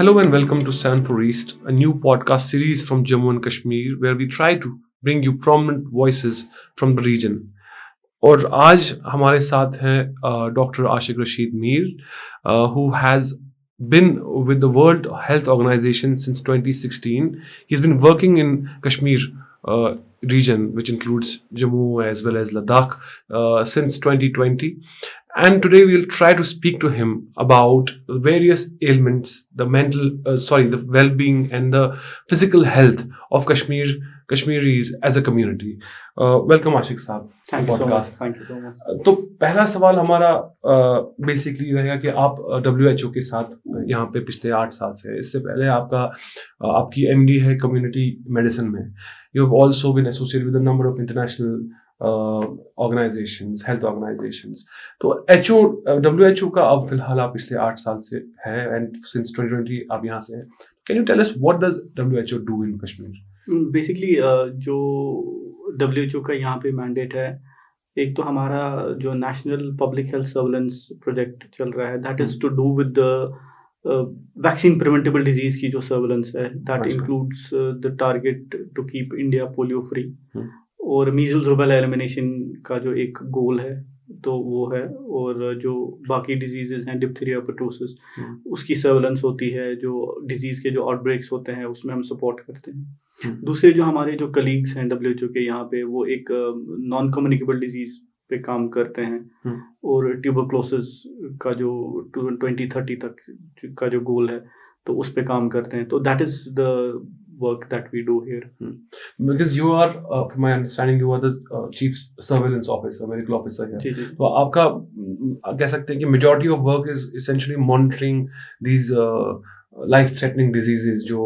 Hello and welcome to Stand for East, a new podcast series from Jammu and Kashmir where we try to bring you prominent voices from the region. और आज हमारे साथ हैं doctor Ashiq Rashid Mir who has been with the World Health Organization since 2016. He's been working in Kashmir region, which includes Jammu as well as Ladakh, since 2020. And today we'll try to speak to him about various ailments, the well-being and the physical health of Kashmiris as a community. Welcome Ashik साहब. Thank you so much. Thank you so much. तो पहला सवाल हमारा basically रहेगा कि आप WHO के साथ यहाँ पे पिछले 8 साल से हैं. इससे पहले आपकी MD है कम्युनिटी मेडिसिन में. You have also been associated with a number of international organizations, health organizations. तो WHO का अब फिलहाल आप पिछले 8 साल से हैं and since 2020 आप यहाँ से हैं. Can you tell us what does WHO do in Kashmir? Basically जो WHO का यहाँ पे मैंडेट है, एक तो हमारा जो national public health surveillance project चल रहा है, that is to do with the vaccine preventable disease की जो सर्वेलेंस है, that includes the target to keep India polio free और मीजल्स रूबेला एलिमिनेशन का जो एक गोल है तो वो है, और जो बाकी डिजीजेज हैं डिप्थीरिया पर्टूसिस उसकी सर्वेलेंस होती है, जो डिजीज़ के जो आउटब्रेक्स होते हैं उसमें हम सपोर्ट करते हैं. दूसरे जो हमारे जो कलीग्स हैं WHO के यहाँ पे, वो एक नॉन कम्युनिकेबल डिजीज़ पे काम करते हैं और ट्यूबरक्लोसिस का जो 2030 तक का जो गोल है तो उस पे काम करते हैं. तो that is the work that we do here. Because you are, from my understanding, you are the chief surveillance officer, medical officer here. जी. तो आपका कह सकते हैं कि majority of work is essentially monitoring these life threatening diseases जो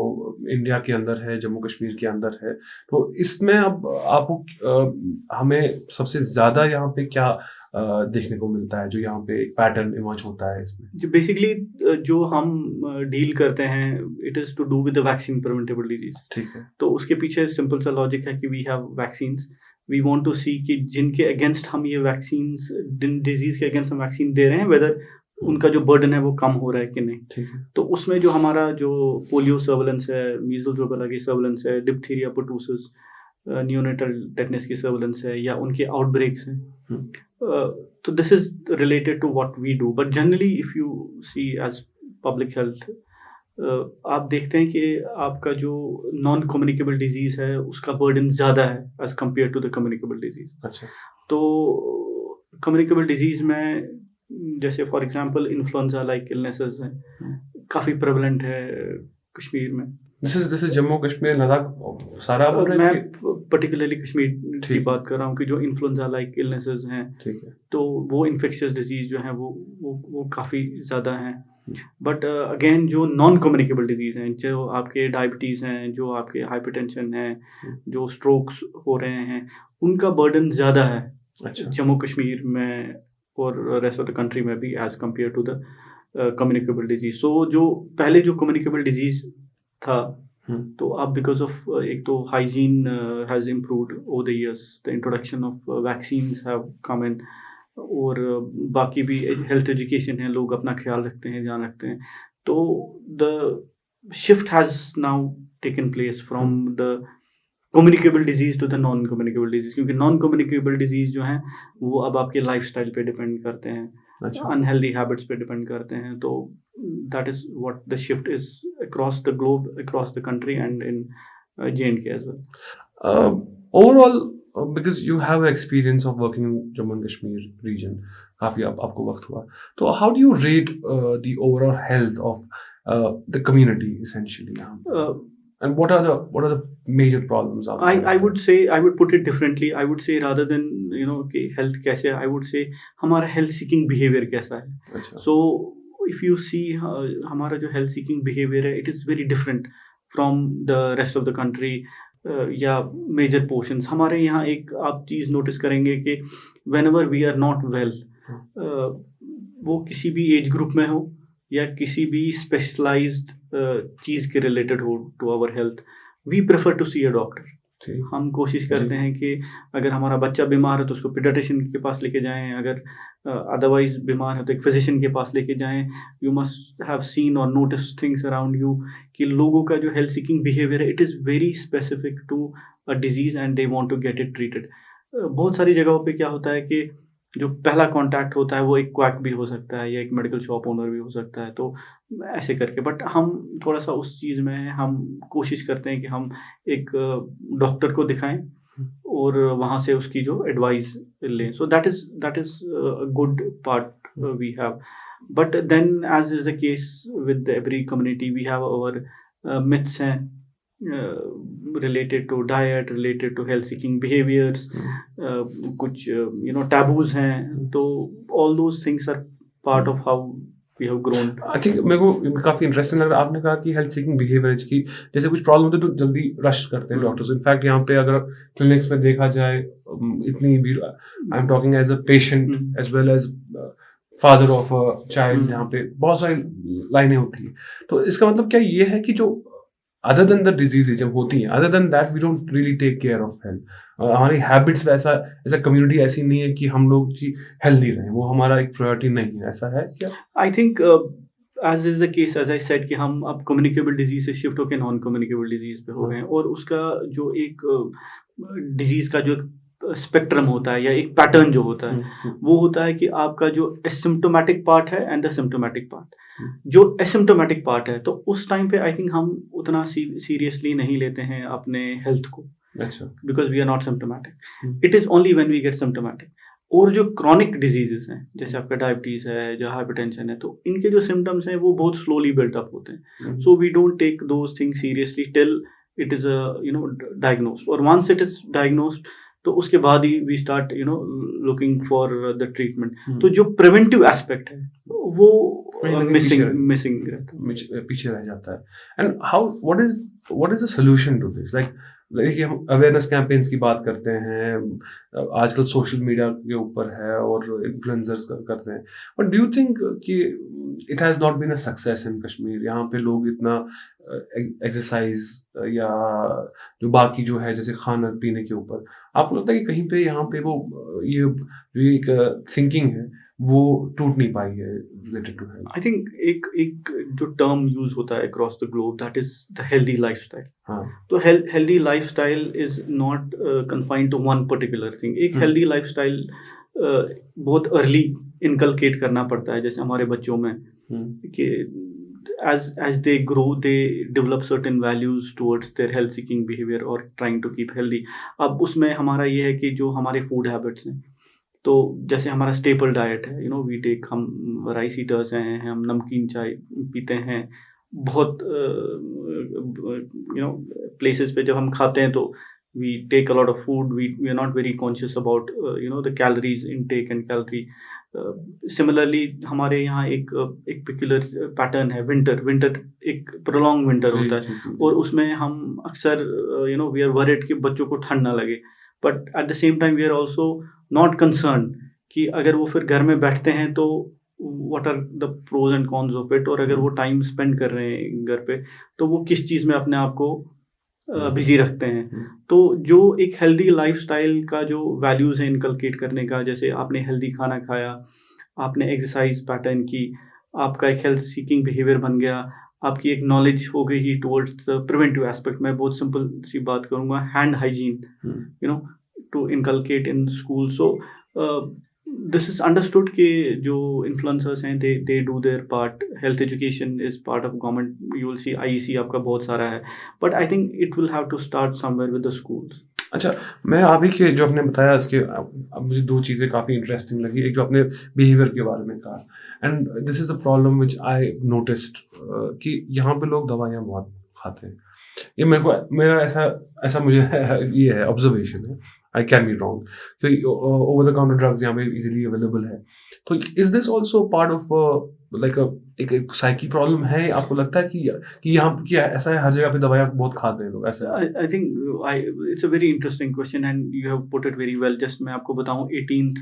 India के अंदर है, जम्मू कश्मीर के अंदर है. तो इसमें अब आपको हमें सबसे ज़्यादा यहाँ पे क्या देखने को मिलता है, जो यहाँ पे एक पैटर्न इमर्ज होता है इसमें? जो बेसिकली जो हम डील करते हैं, it is to do with the vaccine preventable disease. ठीक है. तो उसके पीछे सिंपल सा लॉजिक है कि we have vaccines, we want to see कि जिनके अगेंस्ट हम ये वैक्सीन्स, डिजीज़ के अगेंस्ट हम वैक्सीन दे रहे हैं, वेदर उनका जो बर्डन है वो कम हो रहा है कि नहीं. ठीक है. तो उसमें जो हमारा जो पोलियो सर्वेलेंस है, मीजल्स रूबेला की सर्वेलेंस है, डिप्थीरिया पर्टूसिस, नियोनेटल टेटनस की सर्वेलेंस है, या उनके आउटब्रेक्स हैं, तो this is related to what we do. But generally if you see as public health, आप देखते हैं कि आपका जो नॉन कम्युनिकेबल डिजीज़ है उसका बर्डन ज़्यादा है as compare to the communicable disease. अच्छा. तो कम्युनिकेबल डिजीज़ में जैसे for example influenza like illnesses हैं, काफ़ी प्रेवलेंट है कश्मीर में. दिस इज जम्मू कश्मीर लद्दाख सारा बोल रहे हैं? मैं पर्टिकुलरली कश्मीर की बात कर रहा हूँ कि जो इन्फ्लुएंजा लाइक इलनेसेस हैं, ठीक है, तो वो इन्फेक्शियस डिजीज़ जो हैं वो काफ़ी ज़्यादा हैं. बट अगेन जो नॉन कम्युनिकेबल डिजीज़ हैं, जो आपके डायबिटीज़ हैं, जो आपके हाइपरटेंशन है, जो स्ट्रोक्स हो रहे हैं, उनका बर्डन ज़्यादा है. अच्छा. जम्मू कश्मीर में और रेस्ट ऑफ द कंट्री में भी as compare to the communicable disease. So जो पहले जो कम्युनिकेबल डिजीज़ था, तो अब बिकॉज ऑफ एक तो hygiene has improved over the years, the introduction of vaccines have come in, और बाकी भी हेल्थ एजुकेशन है, लोग अपना ख्याल रखते हैं, ध्यान रखते हैं. तो the shift has now taken place from the communicable disease to the non communicable disease, क्योंकि नॉन कम्युनिकेबल डिजीज़ जो हैं वो अब आपके लाइफस्टाइल पे डिपेंड करते हैं, अनहेल्दी हैबिट्स पे डिपेंड करते हैं. तो that is what the shift is across the globe, across the country and in J&K as well. Overall, because you have experience of working in Jammu and Kashmir region, काफ़ी आपको वक्त हुआ, तो how do you rate the overall health of the community essentially? And what are the major problems out there? I would say, I would put it differently. I would say rather than कि health कैसे है, I would say हमारा health seeking behavior कैसा है. अच्छा. So if you see हमारा जो health seeking behavior है, it is very different from the rest of the country. या मेजर पोर्शंस हमारे यहाँ एक आप चीज़ नोटिस करेंगे कि whenever we are not well, वो किसी भी एज ग्रुप में हो या किसी भी स्पेशलाइज्ड चीज़ के रिलेटेड हो to our health, we prefer to see a doctor. ठीक। हम कोशिश करते हैं कि अगर हमारा बच्चा बीमार है तो उसको पीडियाट्रिशियन के पास लेके जाएं, अगर अदरवाइज बीमार है तो एक फिजिशियन के पास लेके जाएं। यू मस्ट हैव सीन और नोटिस थिंग्स अराउंड यू कि लोगों का जो हेल्थ सीकिंग बिहेवियर है, it is very specific to a disease and they want to get it treated. बहुत सारी जगहों पे क्या होता है कि जो पहला कांटेक्ट होता है वो एक क्वैक भी हो सकता है या एक मेडिकल शॉप ओनर भी हो सकता है, तो ऐसे करके। बट हम थोड़ा सा उस चीज़ में हैं, हम कोशिश करते हैं कि हम एक डॉक्टर को दिखाएं और वहाँ से उसकी जो एडवाइस लें। So that is a good part we have. But then as is the case with every community, we have our myths हैं related to diet, related to health seeking behaviors, कुछ taboos हैं, तो all those things are part of how we have grown. I think मेरे को काफ़ी interesting लग रहा है, आपने कहा कि हेल्थ सीकिंग बिहेवियर की जैसे कुछ प्रॉब्लम होती है तो जल्दी रश करते हैं डॉक्टर्स। इनफैक्ट यहाँ पे अगर क्लिनिक्स में देखा जाए इतनी भीड़, I am talking as a patient as well as father of a child, यहाँ पे बहुत सारी लाइनें होती हैं। तो इसका मतलब क्या ये है कि जो अदर देन द डिजीज जब होती हैं, other than that we don't really take care of health, हमारी हैबिट्स वैसा एज अ कम्युनिटी ऐसी नहीं है कि हम लोग जी हेल्दी रहें, वो हमारा एक प्रायोरिटी नहीं है, ऐसा है क्या? I think as is the case, as I said, कि हम अब कम्युनिकेबल डिजीज से शिफ्ट होकर नॉन कम्युनिकेबल डिजीज पे हो गए हैं, और उसका जो एक डिजीज का जो स्पेक्ट्रम होता है या एक पैटर्न जो होता है वो होता है कि आपका जो एसिम्प्टोमेटिक पार्ट है एंड द सिम्प्टोमेटिक पार्ट। जो एसिम्प्टोमेटिक पार्ट है तो उस टाइम पे आई थिंक हम उतना सीरियसली नहीं लेते हैं अपने हेल्थ को, because we are not symptomatic. It is only when we get symptomatic. और जो क्रॉनिक डिजीजेस हैं, जैसे आपका डायबिटीज है, जो हाइपरटेंशन है, तो इनके जो सिम्टम्स हैं वो बहुत स्लोली बिल्टअप होते हैं। So we don't take those things seriously till it is diagnosed, और वंस इट इज डायग्नोस्ड तो उसके बाद ही we start looking for the treatment. तो जो प्रिवेंटिव एस्पेक्ट है वो मिसिंग रहता है, पीछे रह जाता है। And how what is the solution to this? Like हम अवेयरनेस कैंपेन्स की बात करते हैं, आजकल सोशल मीडिया के ऊपर है और इन्फ्लुएंसर्स करते हैं, बट डू यू थिंक कि it has not been a success in Kashmir? यहाँ पे लोग इतना एक्सरसाइज या जो बाकी जो है जैसे खाना पीने के ऊपर, आपको लगता है कि कहीं पे यहाँ पे वो ये जो एक थिंकिंग है वो टूट नहीं पाई है related to health? I think एक जो टर्म यूज होता है across the globe, that is the healthy lifestyle. तो healthy lifestyle is not confined to one particular thing. एक हेल्दी लाइफस्टाइल बहुत अर्ली इनकलकेट करना पड़ता है, जैसे हमारे बच्चों में कि as they grow they develop certain values towards their health seeking behavior or trying to keep healthy. अब उसमें हमारा ये है कि जो हमारे फूड हैबिट्स हैं, तो जैसे हमारा स्टेपल डाइट है, वी टेक, हम राइस ईटर्स हैं, हम नमकीन चाय पीते हैं, बहुत प्लेसेस पे जब हम खाते हैं तो we take a lot of food, we are not very conscious about the calories intake and calorie. Similarly हमारे यहाँ एक peculiar pattern है, विंटर एक prolonged विंटर होता है, और उसमें हम अक्सर we are worried कि बच्चों को ठंड ना लगे, but at the same time we are also not concerned कि अगर वो फिर घर में बैठते हैं तो what are the pros and cons of it, और अगर वो टाइम स्पेंड कर रहे हैं घर पे तो वो किस चीज़ में अपने आप को बिजी रखते हैं। तो जो एक हेल्दी लाइफस्टाइल का जो वैल्यूज़ है इनकलकेट करने का, जैसे आपने हेल्दी खाना खाया, आपने एक्सरसाइज पैटर्न की, आपका एक हेल्थ सीकिंग बिहेवियर बन गया, आपकी एक नॉलेज हो गई ही टुवर्ड्स द प्रिवेंटिव एस्पेक्ट। मैं बहुत सिंपल सी बात करूँगा, hand hygiene to inculcate in school. So this is understood कि जो इन्फ्लुएंसर्स हैं they do their part, health education is part of government, you will see IEC आपका बहुत सारा है, but I think it will have to start somewhere with the schools. अच्छा, मैं अभी के जो आपने बताया इसके अब मुझे दो चीज़ें काफ़ी इंटरेस्टिंग लगी। एक जो आपने बिहेवियर के बारे में कहा, and this is a problem which I noticed कि यहाँ पे लोग दवाइयाँ बहुत खाते हैं। ये मेरा ऐसा मुझे ये है ऑब्जर्वेशन है, आई कैन बी रॉन्ग, कि ओवर द काउंटर ड्रग्स यहाँ पे इजीली अवेलेबल है। तो is this also part of like एक साइकी प्रॉब्लम है? आपको लगता है कि यहाँ क्या ऐसा है हर जगह पे दवाइयाँ बहुत खाते हैं लोग, ऐसा? I think it's a very interesting question and you have put it very well. Just मैं आपको बताऊँ, 18th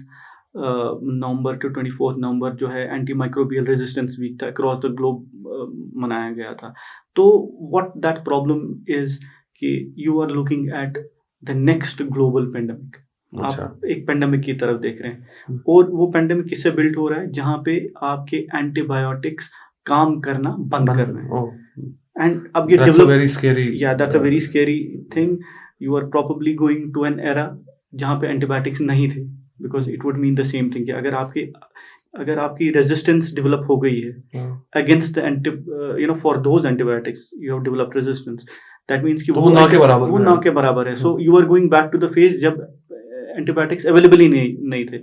नवंबर टू 24th नवंबर जो है एंटी माइक्रोबियल रेजिस्टेंस वीक था, अक्रॉस द ग्लोब मनाया गया था। तो व्हाट दैट प्रॉब्लम इज कि you are looking at the next global pandemic. अच्छा। आप एक पेंडेमिक की तरफ देख रहे हैं, और वो पेंडेमिक किससे बिल्ड हो रहा है, जहाँ पे आपके एंटीबायोटिक्स काम करना बंद कर रहे हैं। एंड अब ये That's a very scary, that's a very scary thing. You are probably going to an era जहाँ पे एंटीबायोटिक्स नहीं थे, because it would mean the same thing कि अगर आपकी रेजिस्टेंस डेवलप हो गई है against the for those antibiotics you have developed resistance, that means कि वो ना के बराबर है। So you are going back to the phase जब एंटीबायोटिक्स अवेलेबल ही नहीं थे।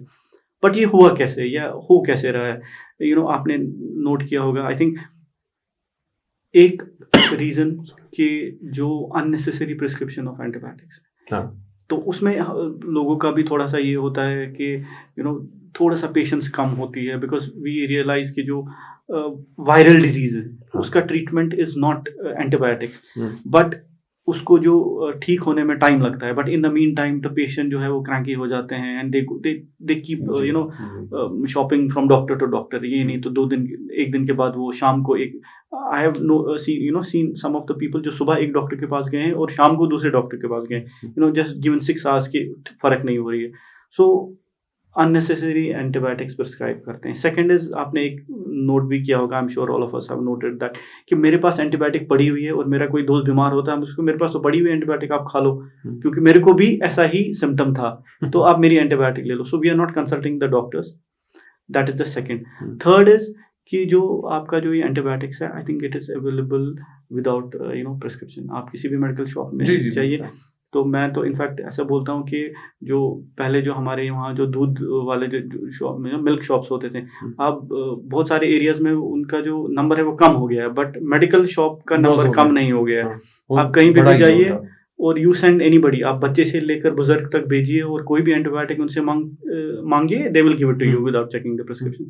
बट ये हुआ कैसे, या हो कैसे रहा है, आपने नोट किया होगा, आई थिंक एक रीजन कि जो अननेसेसरी प्रिस्क्रिप्शन ऑफ एंटीबायोटिक्स है, तो उसमें लोगों का भी थोड़ा सा ये होता है कि थोड़ा सा पेशेंस कम होती है, बिकॉज वी रियलाइज कि जो वायरल डिजीज है उसका treatment is not antibiotics, but उसको जो ठीक होने में टाइम लगता है। But in the mean time the patient जो है वो क्रैंकी हो जाते हैं, and they keep shopping from doctor to doctor. ये नहीं तो एक दिन के बाद वो शाम को एक, I have seen some of the people जो सुबह एक डॉक्टर के पास गए हैं और शाम को दूसरे डॉक्टर के पास गए, जस्ट गिवन 6 आवर्स की फर्क नहीं हो रही है। सो अननेसेसरी एंटीबायोटिक्स प्रिस्क्राइब करते हैं। सेकंड इज, आपने एक नोट भी किया होगा, I am sure all of us have noted that, कि मेरे पास एंटीबायोटिक पड़ी हुई है और मेरा कोई दोस्त बीमार होता है, उसको मेरे पास तो पड़ी हुई एंटीबायोटिक, आप खा लो, क्योंकि मेरे को भी ऐसा ही सिम्टम था, तो आप मेरी एंटीबायोटिक ले लो। So we are not consulting the doctors, that is the second. Third is कि जो आपका जो ये एंटीबायोटिक्स है, I think it is available without prescription. आप किसी भी मेडिकल शॉप में चाहिए, तो मैं तो इनफैक्ट ऐसा बोलता हूँ कि जो पहले जो हमारे यहाँ जो दूध वाले जो शॉप में मिल्क शॉप्स होते थे, अब बहुत सारे एरियाज में उनका जो नंबर है वो कम हो गया है, बट मेडिकल शॉप का नंबर कम नहीं हो गया है। आप कहीं पे भी जाइए और यू सेंड एनीबडी, आप बच्चे से लेकर बुजुर्ग तक भेजिए और कोई भी एंटीबायोटिक उनसे मांगिए, they will give it to you without checking the prescription.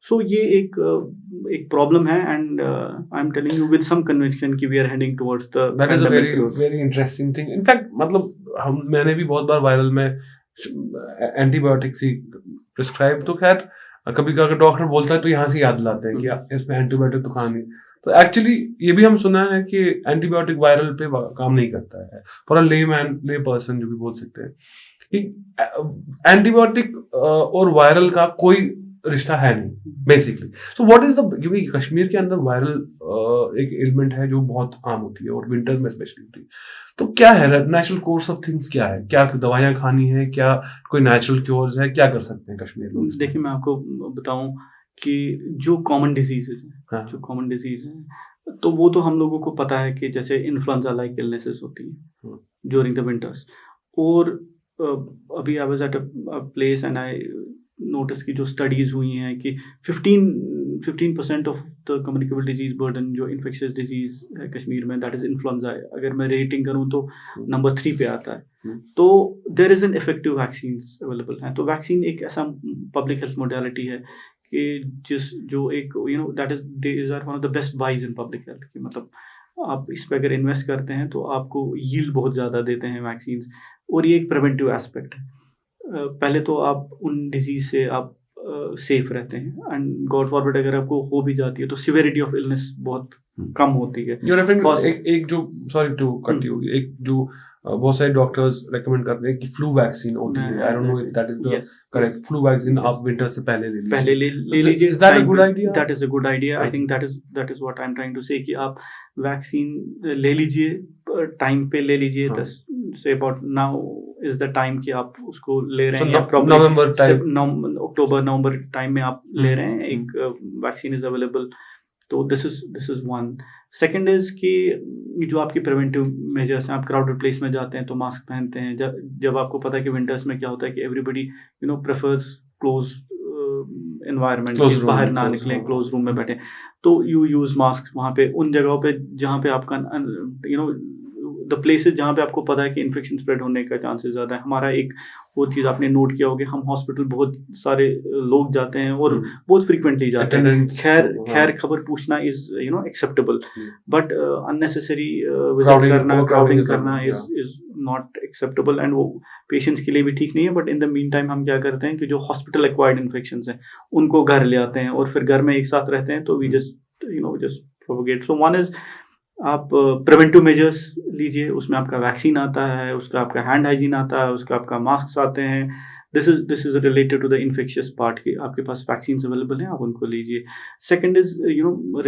So ये एक प्रॉब्लम है, and I am telling you with some conviction कि we are heading towards the, that is a very interesting thing. In fact मतलब मैंने भी बहुत बार viral में एंटीबायोटिक्स ही प्रिस्क्राइब, तो खैर कभी अगर डॉक्टर बोलता है तो यहाँ से याद लाते हैं कि इसमें एंटीबायोटिक तो खानी। तो एक्चुअली ये भी हम सुना है कि एंटीबायोटिक वायरल पे काम नहीं करता है। फॉर अ ले पर्सन जो भी बोल सकते हैं कि एंटीबायोटिक और वायरल का कोई रिश्ता है नहीं basically. So what is the, क्योंकि कश्मीर के अंदर वायरल एक एलिमेंट है जो बहुत आम होती है और विंटर्स में स्पेशली होती है, तो क्या है नेचुरल कोर्स ऑफ थिंग्स, क्या है, क्या दवाइयाँ खानी है, क्या कोई नेचुरल क्योर्स है, क्या कर सकते हैं कश्मीर लोग? देखिए मैं आपको बताऊं कि जो कॉमन डिजीजेस हैं, जो कॉमन डिजीज हैं, तो वो तो हम लोगों को पता है कि जैसे इन्फ्लुएंजा लाइक इलनेसेस होती है ड्यूरिंग द विंटर्स। और अभी I was at a place and I notice की जो स्टडीज़ हुई हैं कि 15% of the communicable disease burden जो इन्फेक्शियस डिजीज है कश्मीर में, दैट इज इन्फ्लुएंजा है। अगर मैं रेटिंग करूं तो नंबर 3 पे आता है। तो there is an effective vaccine available हैं। तो वैक्सीन एक ऐसा पब्लिक हेल्थ मोडालिटी है कि जो एक that is are one of the best buys in public health, कि मतलब आप इस पर अगर इन्वेस्ट करते हैं तो आपको यील्ड बहुत ज़्यादा देते हैं वैक्सीन, और ये एक प्रिवेंटिव एस्पेक्ट है। पहले तो आप उन डिजीज से आप सेफ रहते हैं, एंड गॉड फॉरबिड अगर आपको हो भी जाती है तो सिविरिटी ऑफ इलनेस बहुत कम होती है। एक जो, सॉरी टू कट यू, एक जो बहुत सारे डॉक्टर्स रेकमेंड करते हैं कि फ्लू वैक्सीन होती है, I don't know if that is the correct, flu vaccine आप विंटर से पहले ले लीजिए। Is that a good idea? That is a good idea, I think that is what I am trying to say, कि आप vaccine ले लीजिए, time पे ले लीजिए। Say about now is the time कि आप उसको ले रहे हैं, अक्टूबर नवंबर टाइम में आप ले रहे हैं, एक वैक्सीन इज अवेलेबल। तो this is one. Second is कि जो आपकी प्रिवेंटिव मेजर्स हैं, आप क्राउडेड प्लेस में जाते हैं तो मास्क पहनते हैं। जब आपको पता है कि विंटर्स में क्या होता है कि एवरीबडी प्रेफर्स क्लोज एनवायरनमेंट, बाहर ना निकलें, क्लोज रूम में बैठे, तो यू यूज मास्क वहाँ पे, उन जगहों पे जहाँ पे आपका द प्लेसेस जहाँ पे आपको पता है कि इन्फेक्शन स्प्रेड होने का चांसेस ज़्यादा है। हमारा एक वो चीज़ आपने नोट किया होगा, हम हॉस्पिटल बहुत सारे लोग जाते हैं और बहुत फ्रीक्वेंटली जाते हैं। खैर खबर पूछना is acceptable, but unnecessary visit करना, क्राउडिंग करना इज नॉट एक्सेप्टेबल, एंड वो पेशेंट्स के लिए भी ठीक नहीं है। But in the mean time हम क्या करते हैं कि जो हॉस्पिटल एक्वायर्ड इन्फेक्शंस हैं उनको घर ले आते हैं और फिर घर में एक साथ रहते हैं, तो we just propagate. So one is आप प्रिवेंटिव मेजर्स लीजिए, उसमें आपका वैक्सीन आता है, उसका आपका हैंड हाइजीन आता है, उसका आपका मास्क आते हैं। This is related to the infectious part की आपके पास वैक्सीन अवेलेबल हैं, आप उनको लीजिए। सेकंड इज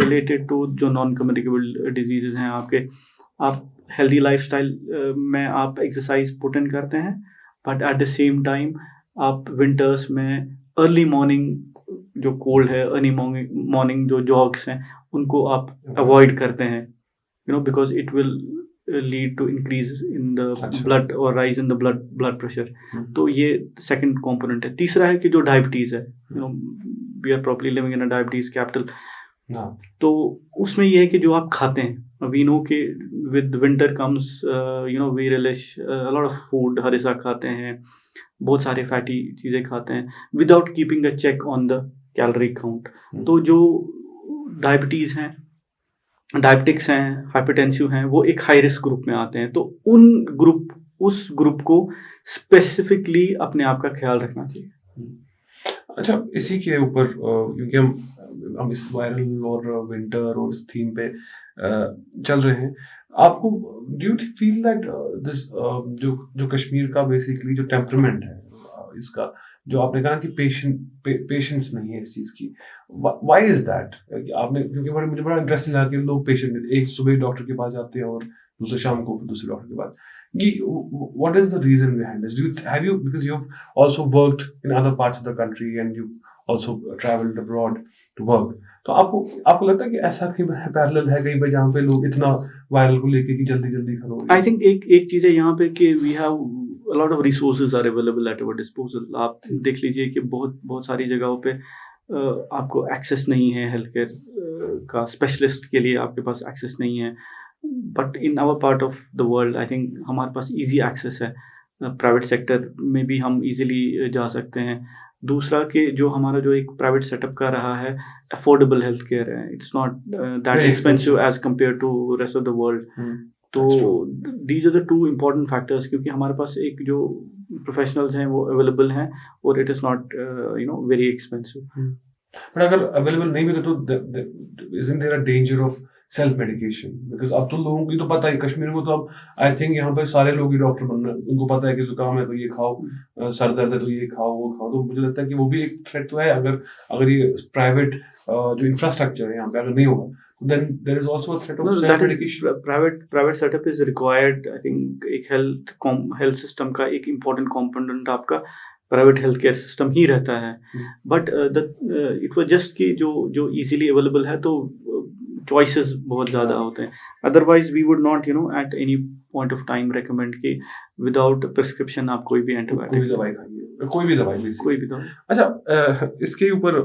रिलेटेड टू जो नॉन कम्युनिकेबल डिजीजेज हैं आपके, आप हेल्दी लाइफस्टाइल में आप एक्सरसाइज पुट इन करते हैं, but at the same time आप विंटर्स में अर्ली मॉर्निंग जो कोल्ड है, अर्ली मॉर्निंग जो जॉग्स हैं उनको आप अवॉइड करते हैं, because it will lead to increase in the blood or rise in the blood pressure. तो ये second component है। तीसरा है कि जो डायबिटीज है, we are probably living in a diabetes capital. तो उसमें ये है कि जो आप खाते हैं, we know कि with winter comes we relish a lot of food, हरिसा खाते हैं, बहुत सारे फैटी चीज़ें खाते हैं without keeping a check on the calorie count. तो जो डायबिटीज़ हैं, डायबिटिक्स हैं, हाइपरटेंसिव हैं, वो एक हाई रिस्क ग्रुप में आते हैं। तो उस ग्रुप को स्पेसिफिकली अपने आप का ख्याल रखना चाहिए। अच्छा, इसी के ऊपर क्योंकि हम इस वायरल और विंटर और इस थीम पे चल रहे हैं, आपको do you feel that this जो कश्मीर का बेसिकली जो टेम्परामेंट है, इसका जो आपने कहा कि पेशेंस नहीं है इस चीज़ की, व्हाई इज दैट? आपने क्योंकि मुझे बड़ा इंटरेस्टिंग लगा कि लोग पेशेंट एक सुबह डॉक्टर के पास जाते हैं और दूसरे शाम को दूसरे डॉक्टर के पास। What is the reason behind this? Because you've also worked in other parts of the country and you also traveled abroad to work. तो आपको लगता है कि ऐसा कहीं पैरेलल है कहीं पे जहाँ पे लोग इतना वायरल को लेके कि जल्दी करो? I think एक चीज़ है यहाँ पे कि we have a lot of resources are available at our disposal. आप देख लीजिए कि बहुत सारी जगहों पे आपको एक्सेस नहीं है हेल्थ केयर का, स्पेशलिस्ट के लिए आपके पास एक्सेस नहीं है। But in our part of the world I think हमारे पास इजी एक्सेस है, प्राइवेट सेक्टर में भी हम इजीली जा सकते हैं। दूसरा कि जो हमारा जो एक प्राइवेट सेटअप का रहा है, अफोर्डेबल हेल्थ केयर है, it's not that expensive as compare to rest of the world. तो these are the two important factors, क्योंकि हमारे पास एक जो प्रोफेशनल्स हैं वो अवेलेबल हैं और it is not very expensive. But अगर अवेलेबल नहीं भी तो isn't there a danger of self medication? Because अब तो लोगों की तो पता है, कश्मीर में तो अब आई थिंक यहाँ पे सारे लोग ही डॉक्टर बन रहे हैं, उनको पता है कि जुकाम है तो ये खाओ, सर दर्द है तो ये खाओ वो खाओ। तो मुझे लगता है कि वो भी एक थ्रेट तो है। अगर ये प्राइवेट जो इंफ्रास्ट्रक्चर है यहाँ पे अगर नहीं होगा, then there is also a threat of self medication. Private setup is required. I think एक health system का एक important component आपका प्राइवेट हेल्थ केयर सिस्टम ही रहता है। बट इट वाज जस्ट कि जो इजीली अवेलेबल है तो चॉइसेस बहुत ज़्यादा होते हैं। Otherwise we would not at any point of time recommend कि विदाउट प्रिस्क्रिप्शन आप कोई भी एंटीबायोटिक, कोई भी दवाई। अच्छा, इसके ऊपर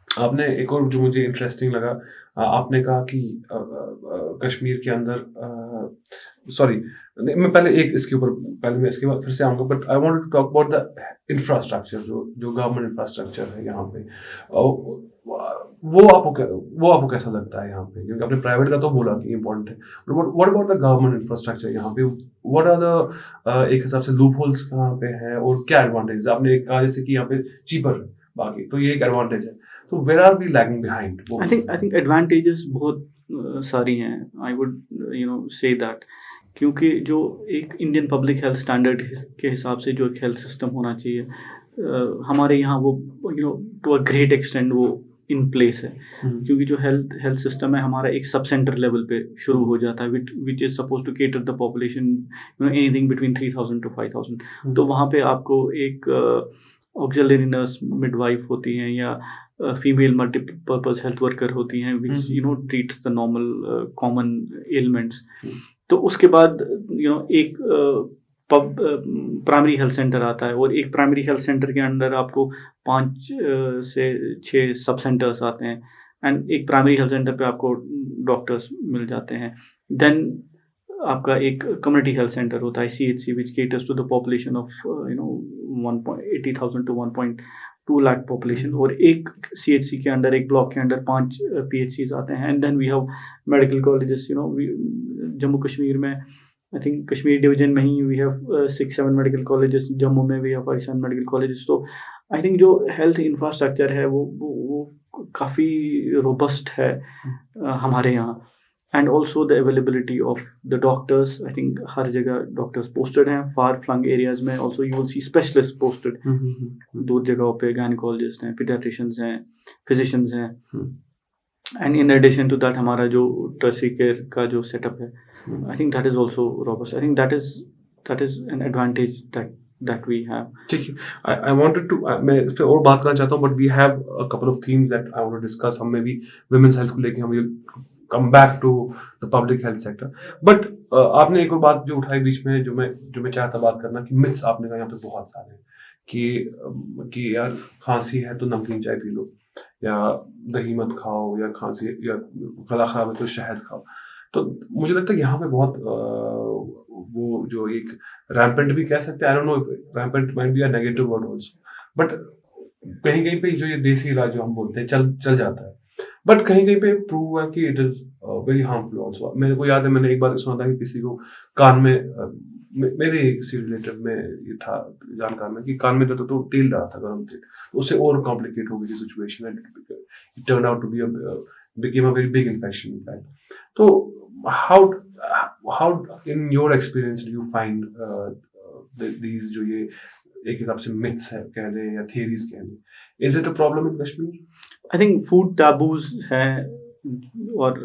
आपने एक और जो मुझे इंटरेस्टिंग लगा, आपने कहा कि कश्मीर के अंदर मैं पहले इसके बाद फिर से आऊँगा, but I wanted to talk about the infrastructure, जो गवर्नमेंट इंफ्रास्ट्रक्चर है यहाँ पे, वो आपको कैसा लगता है यहाँ पे? क्योंकि आपने प्राइवेट का तो बोला कि इम्पोर्टेंट है, but what about the government infrastructure यहाँ पे? व्हाट आर द एक हिसाब से लूप होल्स कहाँ पे है और क्या एडवांटेज? आपने कहा जैसे कि यहाँ पे चीपर है, बाकी तो ये एक एडवांटेज है, तो where are we lagging behind? I think advantages बहुत सारी हैं, आई वुड से दैट, क्योंकि जो एक इंडियन पब्लिक हेल्थ स्टैंडर्ड के हिसाब से जो एक हेल्थ सिस्टम होना चाहिए हमारे यहाँ, वो टू अ ग्रेट एक्सटेंड वो इन प्लेस है। क्योंकि जो हेल्थ सिस्टम है हमारा एक सब सेंटर लेवल पे शुरू हो जाता है, which is suppose to cater the population anything between 3000 to 5000। तो वहाँ पे आपको एक ऑक्सिलरी नर्स, मिडवाइफ होती हैं या फीमेल मल्टीपर्पज हेल्थ वर्कर होती हैं which treats the normal common ailments. तो उसके बाद एक प्राइमरी हेल्थ सेंटर आता है, और एक प्राइमरी हेल्थ सेंटर के अंदर आपको 5 से 6 सब सेंटर्स आते हैं, एंड एक प्राइमरी हेल्थ सेंटर पे आपको डॉक्टर्स मिल जाते हैं। देन आपका एक कम्युनिटी हेल्थ सेंटर होता है, CHC, which caters to the population of 180,000 to 1.2 lakh population, और एक CHC के अंदर, एक ब्लॉक के अंदर 5 PHCs आते हैं। And then we have medical colleges, Jammu Kashmir में आई थिंक कश्मीर डिवीजन में ही we have 6-7 medical colleges, Jammu में वी हैव 5-7 मेडिकल कॉलेजेस। तो आई थिंक जो हेल्थ इंफ्रास्ट्रक्चर है वो काफ़ी रोबस्ट है हमारे यहाँ। and also the availability of the doctors. I think हर जगह doctors posted हैं, far flung areas में also you will see specialists posted. दूर जगहों पे gynecologists हैं, pediatricians हैं, physicians हैं. And in addition to that हमारा जो tertiary care का जो setup है, I think that is also robust. I think that is an advantage that we have. ठीक है. I wanted to मैं इस पे और बात करना चाहता हूँ, but we have a couple of themes that I want to discuss. हम में भी women's health को लेके हम come back to the public health sector. But आपने एक और बात जो उठाई बीच में जो मैं चाहता बात करना कि myths आपने कहा यहाँ पे बहुत सारे हैं कि यार खांसी है तो नमकीन चाय पी लो, या दही मत खाओ, या खांसी या गला खराब है तो शहद खाओ. तो मुझे लगता है यहाँ पे बहुत वो जो एक रैम्पेंट भी कह सकते हैं, आई don't know if rampant might be a negative word also, but कहीं पे जो ये देसी इलाज जो हम बोलते हैं चल जाता है, बट कहीं पे प्रूव हुआ कि it is very harmful also. मेरे को याद है मैंने एक बार सुना था कि किसी को कान में मेरे किसी रिलेटिव में ये था जानकार में कि कान में तो तेल डाला था, गर्म तेल, तो उससे और कॉम्प्लिकेट हो गई situation and it turn out to be became a very big infection in fact. So how in your experience do you find these जो ये एक हिसाब से myths है कह लें या theories कह लें, is it a problem in Kashmir? I think food taboos हैं और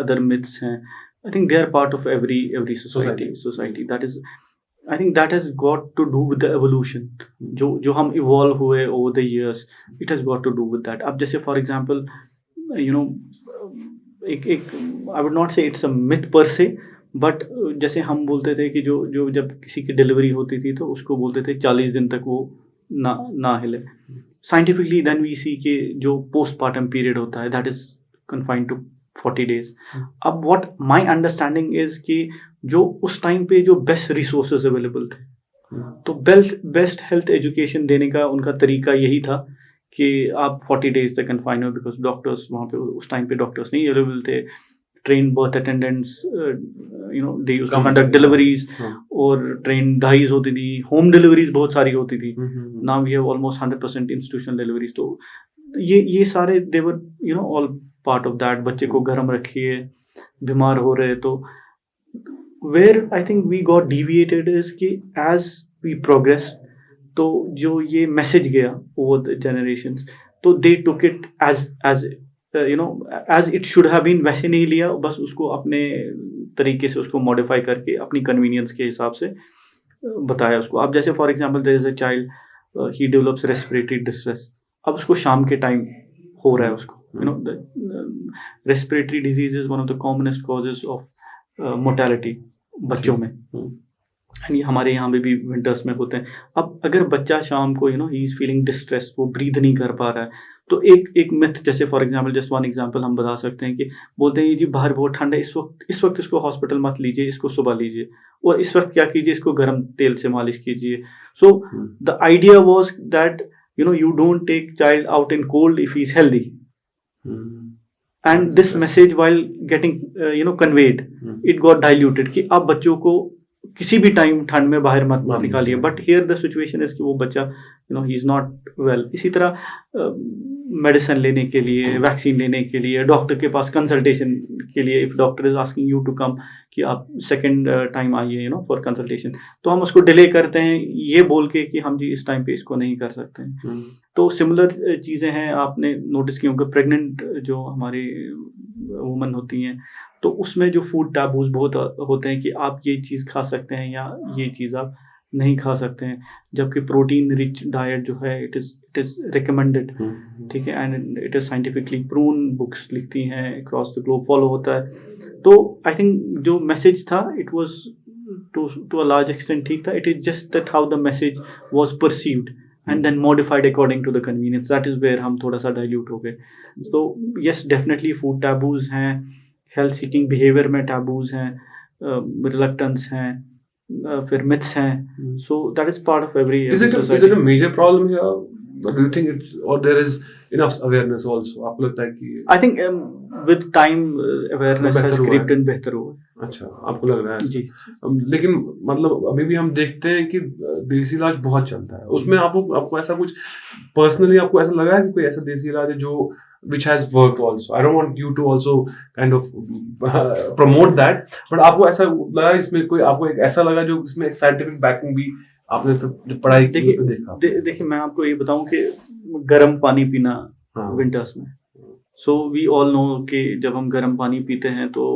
other myths हैं. I think they are part of every society. That is, I think that has got to do with the evolution. जो हम evolve हुए over the years, it has got to do with that. अब जैसे for example, एक I would not say it's a myth per se, but जैसे हम बोलते थे कि जो जब किसी की डिलीवरी होती थी तो उसको बोलते थे 40 दिन तक वो ना हिले. Scientifically then we see कि जो postpartum period होता है that is confined to 40 days. अब what my understanding is कि जो उस टाइम पे जो बेस्ट रिसोर्सेज अवेलेबल थे, तो बेस्ट हेल्थ एजुकेशन देने का उनका तरीका यही था कि आप 40 डेज तक कन्फाइन हो, बिकॉज डॉक्टर्स वहाँ पे उस टाइम पे डॉक्टर्स नहीं अवेलेबल थे. Train birth attendants they used to conduct deliveries, और ट्रेन दाइज होती थी, होम डिलीवरीज बहुत सारी होती थी. Now we have almost 100% institutional deliveries. तो ये सारे they were all part of that. बच्चे को गर्म रखिए, बीमार हो रहे. तो where I think we got deviated is कि as we progressed, तो जो ये मैसेज गया over the generations, तो they took it as as it should have been, वैसे नहीं लिया, बस उसको अपने तरीके से उसको मॉडिफाई करके अपनी कन्वीनियंस के हिसाब से बताया उसको. अब जैसे for example there is a child, he develops respiratory distress. अब उसको शाम के टाइम हो रहा है उसको. Respiratory disease is one of the commonest causes of mortality बच्चों में. ये हमारे यहाँ पे भी विंटर्स में होते हैं. अब अगर बच्चा शाम को ही इज फीलिंग डिस्ट्रेस, वो ब्रीथ नहीं कर पा रहा है, तो एक मिथ, जैसे for example just one example हम बता सकते हैं कि बोलते हैं जी बाहर बहुत ठंड है, इस वक्त इसको हॉस्पिटल मत लीजिए, इसको सुबह लीजिए, और इस वक्त क्या कीजिए, इसको गर्म तेल से मालिश कीजिए. So the idea was that you don't take child out in cold if he's healthy. And this message while getting conveyed, it got diluted कि आप बच्चों को किसी भी टाइम ठंड में बाहर मत निकालिए. But here the situation is कि वो बच्चा ही इज नॉट वेल. इसी तरह मेडिसिन लेने के लिए, वैक्सीन लेने के लिए, डॉक्टर के पास कंसल्टेशन के लिए, if doctor is asking you to come कि आप सेकंड टाइम आइए फॉर कंसल्टेशन, तो हम उसको डिले करते हैं ये बोल के कि हम जी इस टाइम पे इसको नहीं कर सकते हैं. तो सिमिलर चीज़ें हैं आपने नोटिस की होंगी. प्रेग्नेंट जो हमारी वुमन होती हैं, तो उसमें जो फूड टैबूज बहुत होते हैं कि आप ये चीज़ खा सकते हैं या ये चीज़ आप नहीं खा सकते हैं, जबकि प्रोटीन रिच डाइट जो है इट इज़ रिकमेंडेड. ठीक है, and it is scientifically proven, books लिखती हैं अक्रॉस द ग्लोब, फॉलो होता है. तो आई थिंक जो मैसेज था it was to a large extent ठीक था. It is just that how the message was perceived and then modified according to the convenience. That is where हम थोड़ा सा dilute हो गए. So yes, definitely food taboos हैं, health seeking behavior में taboos हैं, reluctance हैं, फिर myths हैं. So that is part of every society. Is it a major problem here? Do you think it's, or there is enough awareness also? आपको लगता है कि I think with time awareness has crept in, बेहतर हुआ. अच्छा, आपको लग रहा है ऐसा? जी। लेकिन मतलब अभी भी हम देखते हैं कि देसी इलाज बहुत चलता है। उसमें आपको ऐसा कुछ पर्सनली आपको ऐसा लगा है कि कोई ऐसा देसी इलाज है जो which has worked also? I don't want you to also kind of promote that, but आपको ऐसा लगा इसमें कोई आपको एक ऐसा लगा जो इसमें एक साइंटिफिक बैकिंग भी आपने फिर जो पढ़ाई की उसमें देखा? देखिए मैं आपको ये बताऊं कि गर्म पानी पीना हाँ। विंटर्स में, सो वी ऑल नो कि जब हम गर्म पानी पीते हैं तो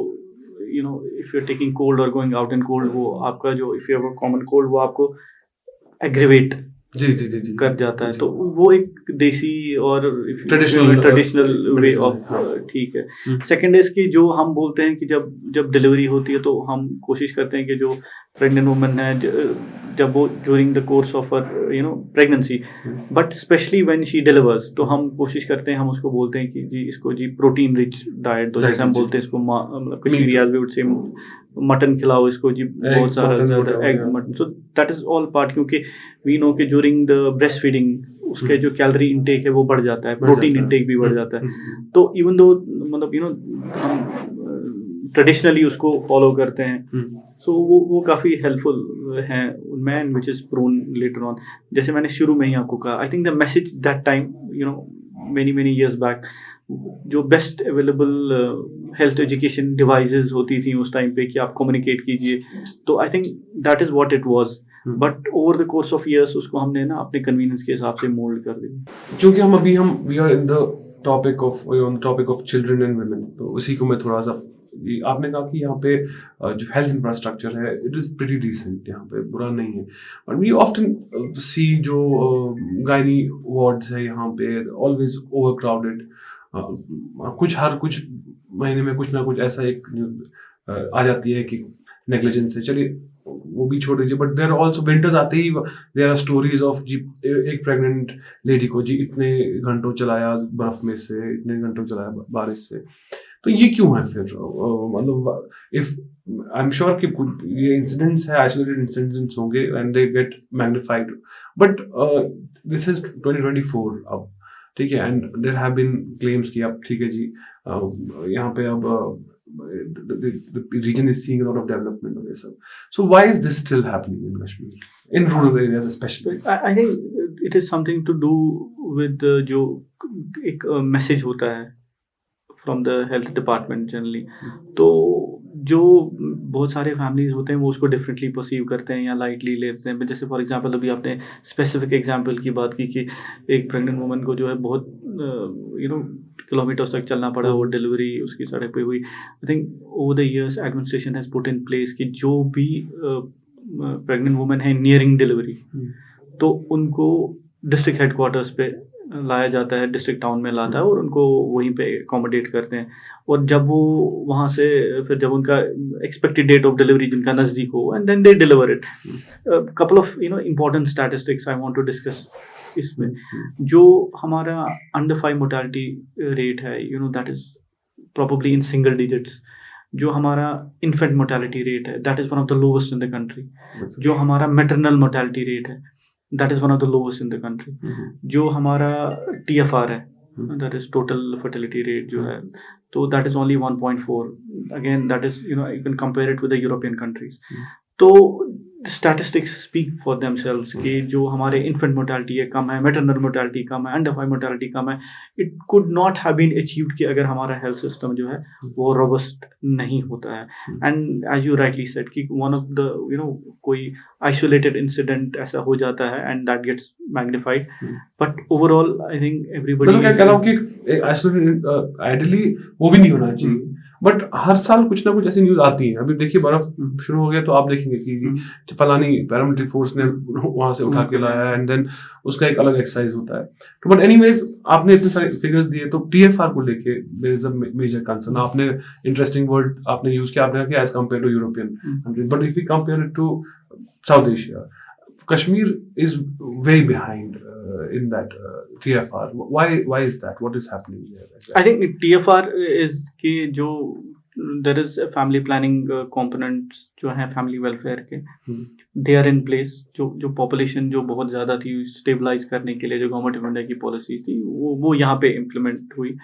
you know if you are taking cold और गोइंग आउट इन कोल्ड, वो आपका जो if you have a common cold वो आपको एग्रीवेट जी जी जी जी कर जाता है। तो वो एक देसी और ट्रेडिशनल वे ऑफ, ठीक है। सेकंड इज कि जो हम बोलते हैं कि जब डिलीवरी होती है तो हम कोशिश करते हैं कि जो प्रेग्नेंट वुमन है जब वो during the course of pregnancy, but specially when she delivers, तो हम कोशिश करते हैं, हम उसको बोलते हैं कि जी इसको जी प्रोटीन रिच डाइट दो, जैसे हम बोलते हैं इसको मतलब Kashmiri we would say mutton खिलाओ इसको जी, बहुत सारा ज़्यादा egg mutton, so that is all part, क्योंकि वी नो कि ड्यूरिंग द ब्रेस्ट फीडिंग उसके जो कैलोरी इनटेक है वो बढ़ जाता है, प्रोटीन इनटेक भी बढ़ जाता है। तो इवन दो मतलब हम ट्रेडिशनली उसको फॉलो करते हैं, सो वो काफ़ी हेल्पफुल है man which is prone later on. जैसे मैंने शुरू में ही आपको कहा, I think the message that time many years back, जो best available health education devices होती थी उस टाइम पे कि आप कम्युनिकेट कीजिए, तो I think that is what it was, but over the course of years उसको हमने ना अपने कन्वीनियंस के हिसाब से मोल्ड कर दिया। क्योंकि we are in the topic of children and women, तो उसी को मैं थोड़ा सा, आपने कहा कि यहाँ पे जो हेल्थ इंफ्रास्ट्रक्चर है इट इज़ प्रीटी डिसेंट, यहाँ पे बुरा नहीं है, बट वी ऑफ्टन सी जो गायनी वार्ड्स है यहाँ पे ऑलवेज ओवर क्राउडेड, हर कुछ महीने में कुछ ना कुछ ऐसा एक आ जाती है कि नेग्लिजेंस है, चलिए वो भी छोड़ दीजिए, बट देयर ऑल्सो विंटर्स आते ही देयर आर स्टोरीज ऑफ जी एक प्रेग्नेंट लेडी को जी इतने घंटों चलाया बर्फ में से, इतने घंटों चलाया बारिश से, तो ये क्यों है फिर? मतलब इफ आई एम श्योर कि ये इंसिडेंट्स है, आइसोलेटेड इंसिडेंट्स होंगे and they get magnified, but this is 2024 अब, ठीक है, and there have been claims कि अब ठीक है जी यहाँ पे अब the region is seeing a lot of development of this. So why is this still happening in Kashmir, in rural areas especially? I think it is something to do with जो एक message होता है from the health department generally, तो जो बहुत सारे families होते हैं वो उसको डिफरेंटली परसीव करते हैं या लाइटली लेते हैं। जैसे फॉर एग्जांपल अभी आपने स्पेसिफिक एग्जांपल की बात की कि एक प्रेग्नेंट वुमन को जो है बहुत किलोमीटर्स तक चलना पड़ा और डिलीवरी उसकी सड़क पे हुई। I think over the years administration has put in place कि जो भी प्रेग्नेंट वुमन है नियरिंग डिलीवरी, तो उनको डिस्ट्रिक्ट हेडक्वार्टर्स पे लाया जाता है, डिस्ट्रिक्ट टाउन में लाता है और उनको वहीं पे अकोमोडेट करते हैं। और जब वो वहाँ से फिर जब उनका एक्सपेक्टेड डेट ऑफ डिलीवरी जिनका नज़दीक हो, and then they deliver it. Couple of important statistics I want to discuss इसमें। जो हमारा अंडर 5 मोर्टालिटी रेट है, that is probably in single digits. जो हमारा इन्फेंट मोर्टालिटी रेट है, that is one of the lowest in the country. जो हमारा maternal mortality rate है, that is one of the lowest in the country. जो हमारा TFR है, that is total fertility rate जो है, तो that is only 1.4। Again that is you can compare it with the European countries. तो statistics speak for themselves कि जो हमारे इन्फेंट मोर्टालिटी है कम है, मैटरनल मोर्टालिटी कम है, अंडर 5 मोर्टालिटी कम है। It could not have been achieved कि अगर हमारा हेल्थ सिस्टम जो है वो रोबस्ट नहीं होता है। And as you rightly said कि वन ऑफ द कोई आइसोलेटेड इंसिडेंट ऐसा हो जाता है and that gets magnified, but overall I think everybody मैं कह रहा हूँ कि आइसोलेटेड आइडियली वो भी नहीं होना चाहिए, बट हर साल कुछ ना कुछ ऐसी न्यूज आती है। अभी देखिए बर्फ शुरू हो गया तो आप देखेंगे कि फलानी पैरामिलिट्री फोर्स ने वहां से उठा के लाया एंड देन उसका एक अलग एक्सरसाइज होता है। तो बट एनीवेज आपने इतने सारे फिगर्स दिए, तो TFR को लेके there is a major concern. आपने इंटरेस्टिंग वर्ड आपने यूज किया, आपने कहा as compare to European countries, but if we compare it to South Asia, Kashmir is way behind in that TFR. Why is that? What is happening there? Exactly? I think TFR is कि जो there is a family planning components जो है family welfare के, they are in place। जो population जो बहुत ज़्यादा थी stabilize करने के लिए जो गवर्नमेंट ऑफ इंडिया की पॉलिसी थी वो यहाँ पे implement हुई।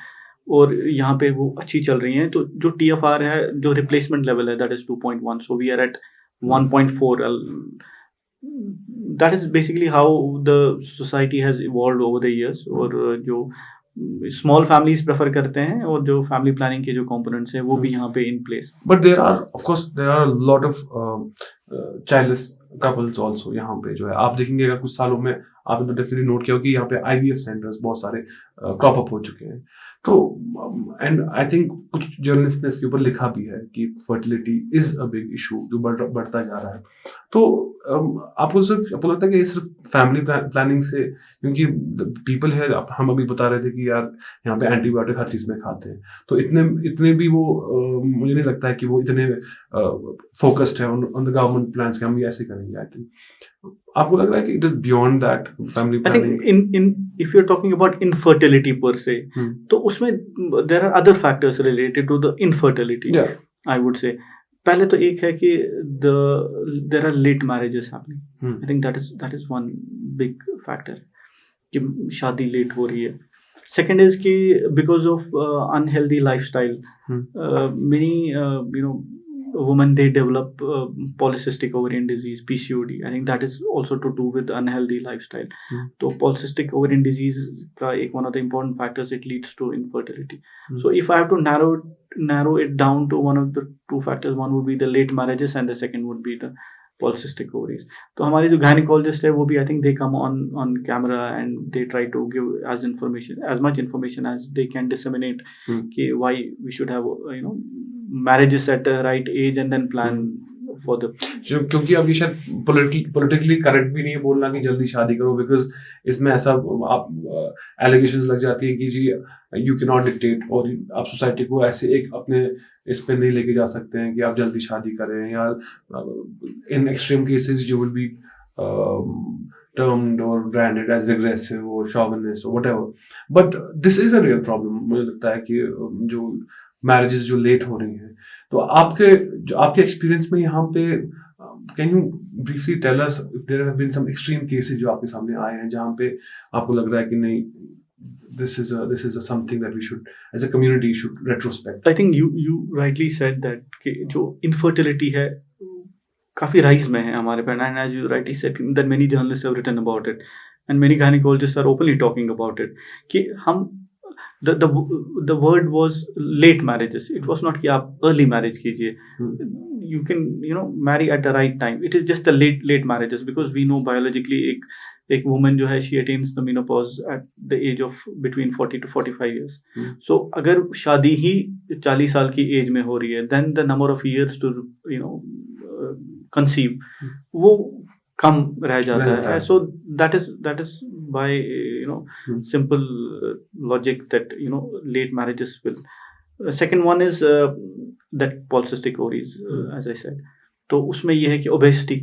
और यहाँ पे वो अच्छी चल रही हैं, तो जो TFR है, जो रिप्लेसमेंट लेवल है, that is 2.1, so we are at 1.4. That is basically how the society has evolve over the years. और जो स्मॉल फैमिलीज प्रेफर करते हैं और जो फैमिली प्लानिंग के जो कंपोनेंट्स हैं वो भी यहाँ पे in place. But there are of course there are lot of childless couples also यहाँ पे जो है. आप देखेंगे अगर कुछ सालों में आपने तो डेफिनेटली नोट किया होगा कि यहाँ पे IVF सेंटर्स बहुत सारे क्रॉप अप हो चुके हैं. तो एंड आई थिंक कुछ जर्नलिस्ट ने इसके ऊपर लिखा भी है कि fertility is a big issue जो बढ़ता जा रहा है. तो आपको लगता है कि ये सिर्फ फैमिली प्लानिंग से, क्योंकि पीपल है, हम अभी बता रहे थे कि यार यहाँ पे एंटीबायोटिक हर चीज में खाते हैं, तो इतने भी वो मुझे नहीं लगता है कि वो इतने फोकस्ड है ऑन द गवर्नमेंट प्लान्स कि हम ये ऐसे करेंगे. आई थिंक आपको लग रहा है कि it is beyond that family planning. I think in if you are talking about infertility per se, तो उसमें there are other factors related to the infertility. I would say पहले तो एक है कि there are late marriages happening. I think that is one big factor कि शादी late हो रही है. Second is कि because of unhealthy lifestyle, many women, they develop polycystic ovarian disease, PCOD. I think that is also to do with unhealthy lifestyle. तो polycystic ovarian disease का एक one of the important factors, it leads to infertility. So if I have to narrow it down to one of the two factors, one would be the late marriages and the second would be the polycystic ovaries. तो हमारे जो gynecologist है वो भी, I think they come on camera and they try to give as much information as they can disseminate कि why we should have marriages at the right age and then plan for the. क्योंकि अब ये शायद politically correct भी नहीं है बोलना कि जल्दी शादी करो, बिकॉज इसमें ऐसा आप एलिगेशंस लग जाती है कि जी यू कैन नॉट डिक्टेट, और आप सोसाइटी को ऐसे एक अपने इस पे नहीं लेके जा सकते हैं कि आप जल्दी शादी करें, या in extreme cases you will be termed or branded as regressive or chauvinist or whatever. But this is a real problem. मुझे लगता है कि जो मैरिजेस जो लेट हो रही हैं, तो आपके एक्सपीरियंस में यहाँ पे can you briefly tell us if there have been some extreme cases जो आपके सामने आए हैं जहाँ पे आपको लग रहा है कि नहीं, this is something that we should as a community should retrospect. I think you rightly said that कि जो infertility है काफी राइज में है हमारे पे, and as you rightly said that many journalists have written about it and many gynecologists are openly talking about it कि हम the word was late marriages. It was not कि आप early marriage कीजिए. You can marry at the right time. It is just the late marriages because we know biologically एक woman जो है she attains the menopause at the age of between 40 to 45 years. So अगर शादी ही 40 साल की as में हो रही है, then the number of years to conceive वो कम रह जाता है. So that is by simple logic that late marriages will. Second one is that polycystic ovaries, as I said. तो उसमें ये है कि obesity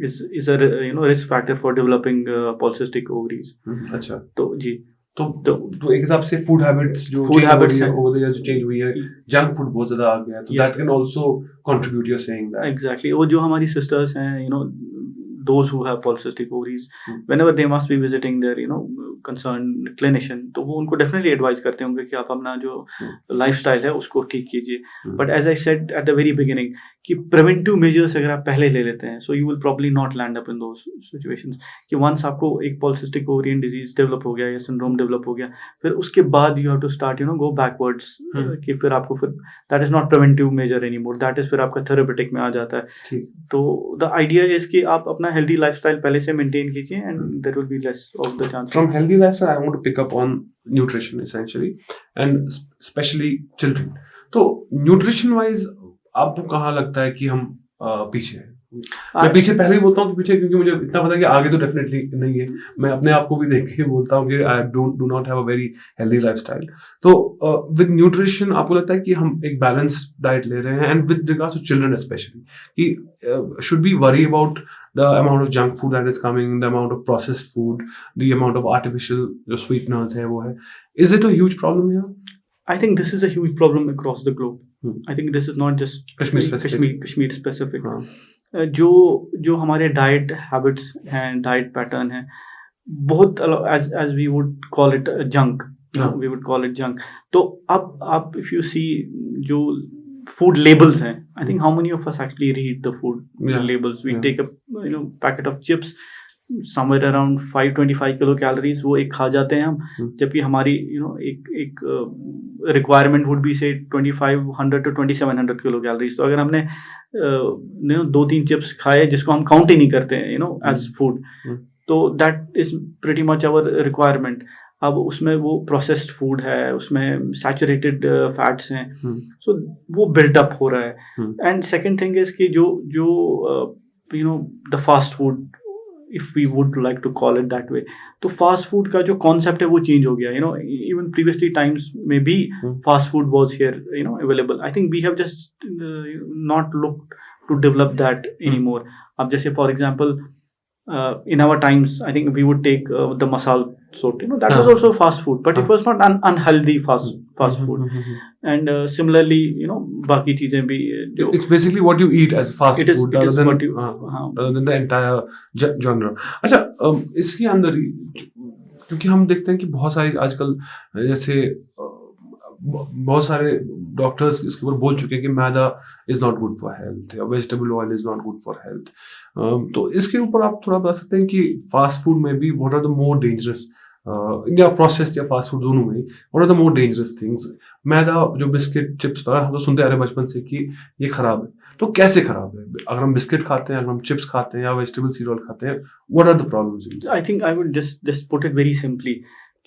is a risk factor for developing polycystic ovaries. अच्छा. तो जी तो एक हिसाब से फूड हैबिट्स जो ओवर द इयर्स चेंज हुई है, जंक फूड बहुत ज्यादा आ गया, तो that can also contribute, you are saying that. Exactly. वो जो हमारी सिस्टर्स हैं, those who have polycystic ovaries, whenever they must be visiting their concerned clinician, तो वो उनको definitely advise करते होंगे कि आप अपना जो lifestyle है उसको ठीक कीजिए. But as I said at the very beginning कि preventive measures अगर आप पहले ले लेते हैं, so you will probably not land up in those situations. कि once आपको एक polycystic ovarian disease develop हो गया या syndrome develop हो गया, फिर उसके बाद you have to start go backwards. कि फिर आपको that is not preventive measure anymore, that is फिर आपका therapeutic में आ जाता है. तो the idea is कि आप अपना healthy lifestyle पहले से maintain कीजिए and there will be less of the chance. From healthy lifestyle, I want to pick up on nutrition essentially and especially children. तो nutrition wise आपको कहाँ लगता है कि हम पीछे हैं? मैं पीछे पहले ही बोलता हूँ कि पीछे, क्योंकि मुझे इतना पता है कि आगे तो डेफिनेटली नहीं है. मैं अपने आप को भी देख के बोलता हूँ कि I do not have a very healthy lifestyle. तो विद न्यूट्रिशन आपको लगता है कि हम एक बैलेंस्ड डाइट ले रहे हैं, and with regards to children specially, कि should be worry about the amount of junk food that is coming, the amount of processed food, the amount of artificial जो sweeteners है वो है. Is it a huge problem here? I think this is a huge problem across the globe. I think this is not just Kashmir specific. जो हमारे diet habits हैं, diet pattern है, बहुत as we would call it junk. हाँ। we would call it junk. तो अब आप if you see जो food labels हैं, I think how many of us actually read the food Yeah. labels? We Yeah. take a packet of chips, somewhere around 525 kilo calories, वो एक खा जाते हैं हम, जबकि हमारी एक रिक्वायरमेंट वुड बी से 2500 to 2700 किलो कैलोरीज. तो अगर हमने 2-3 चिप्स खाए जिसको हम काउंट ही नहीं करते हैं एज फूड, तो that is pretty much our requirement. अब उसमें वो प्रोसेस्ड फूड है, उसमें सैचुरेटेड फैट्स हैं, सो वो बिल्टअप हो रहा है. एंड सेकेंड थिंग इज कि जो the fast food, if we would like to call it that way, तो फास्ट फूड का जो कॉन्सेप्ट है वो चेंज हो गया. इवन प्रीवियसली टाइम्स में भी fast food was here available. I think we have just not looked to develop that anymore. अब जैसे for example in our times, I think we would take the masala sort, that was also fast food, but it was not unhealthy fast food. And similarly, बाकी चीजें भी it's basically what you eat as fast food rather than what you, rather than the entire genre. अच्छा, इसके अंदर ही क्योंकि हम देखते हैं कि बहुत सारी आजकल जैसे बहुत सारे डॉक्टर्स इसके ऊपर बोल चुके हैं कि maida is not good for health या vegetable oil is not good for health. तो इसके ऊपर आप थोड़ा बता सकते हैं कि फास्ट फूड में भी what are the more dangerous, या प्रोसेस्ड या फास्ट फूड दोनों में what are the more dangerous things? मैदा जो बिस्किट चिप्स पर हम तो सुनते आ रहे हैं बचपन से कि ये खराब है, तो कैसे खराब है? अगर हम बिस्किट खाते हैं, अगर हम चिप्स खाते हैं या वेजिटेबल सीरियल खाते हैं, what are the problems? I think I would just put it very simply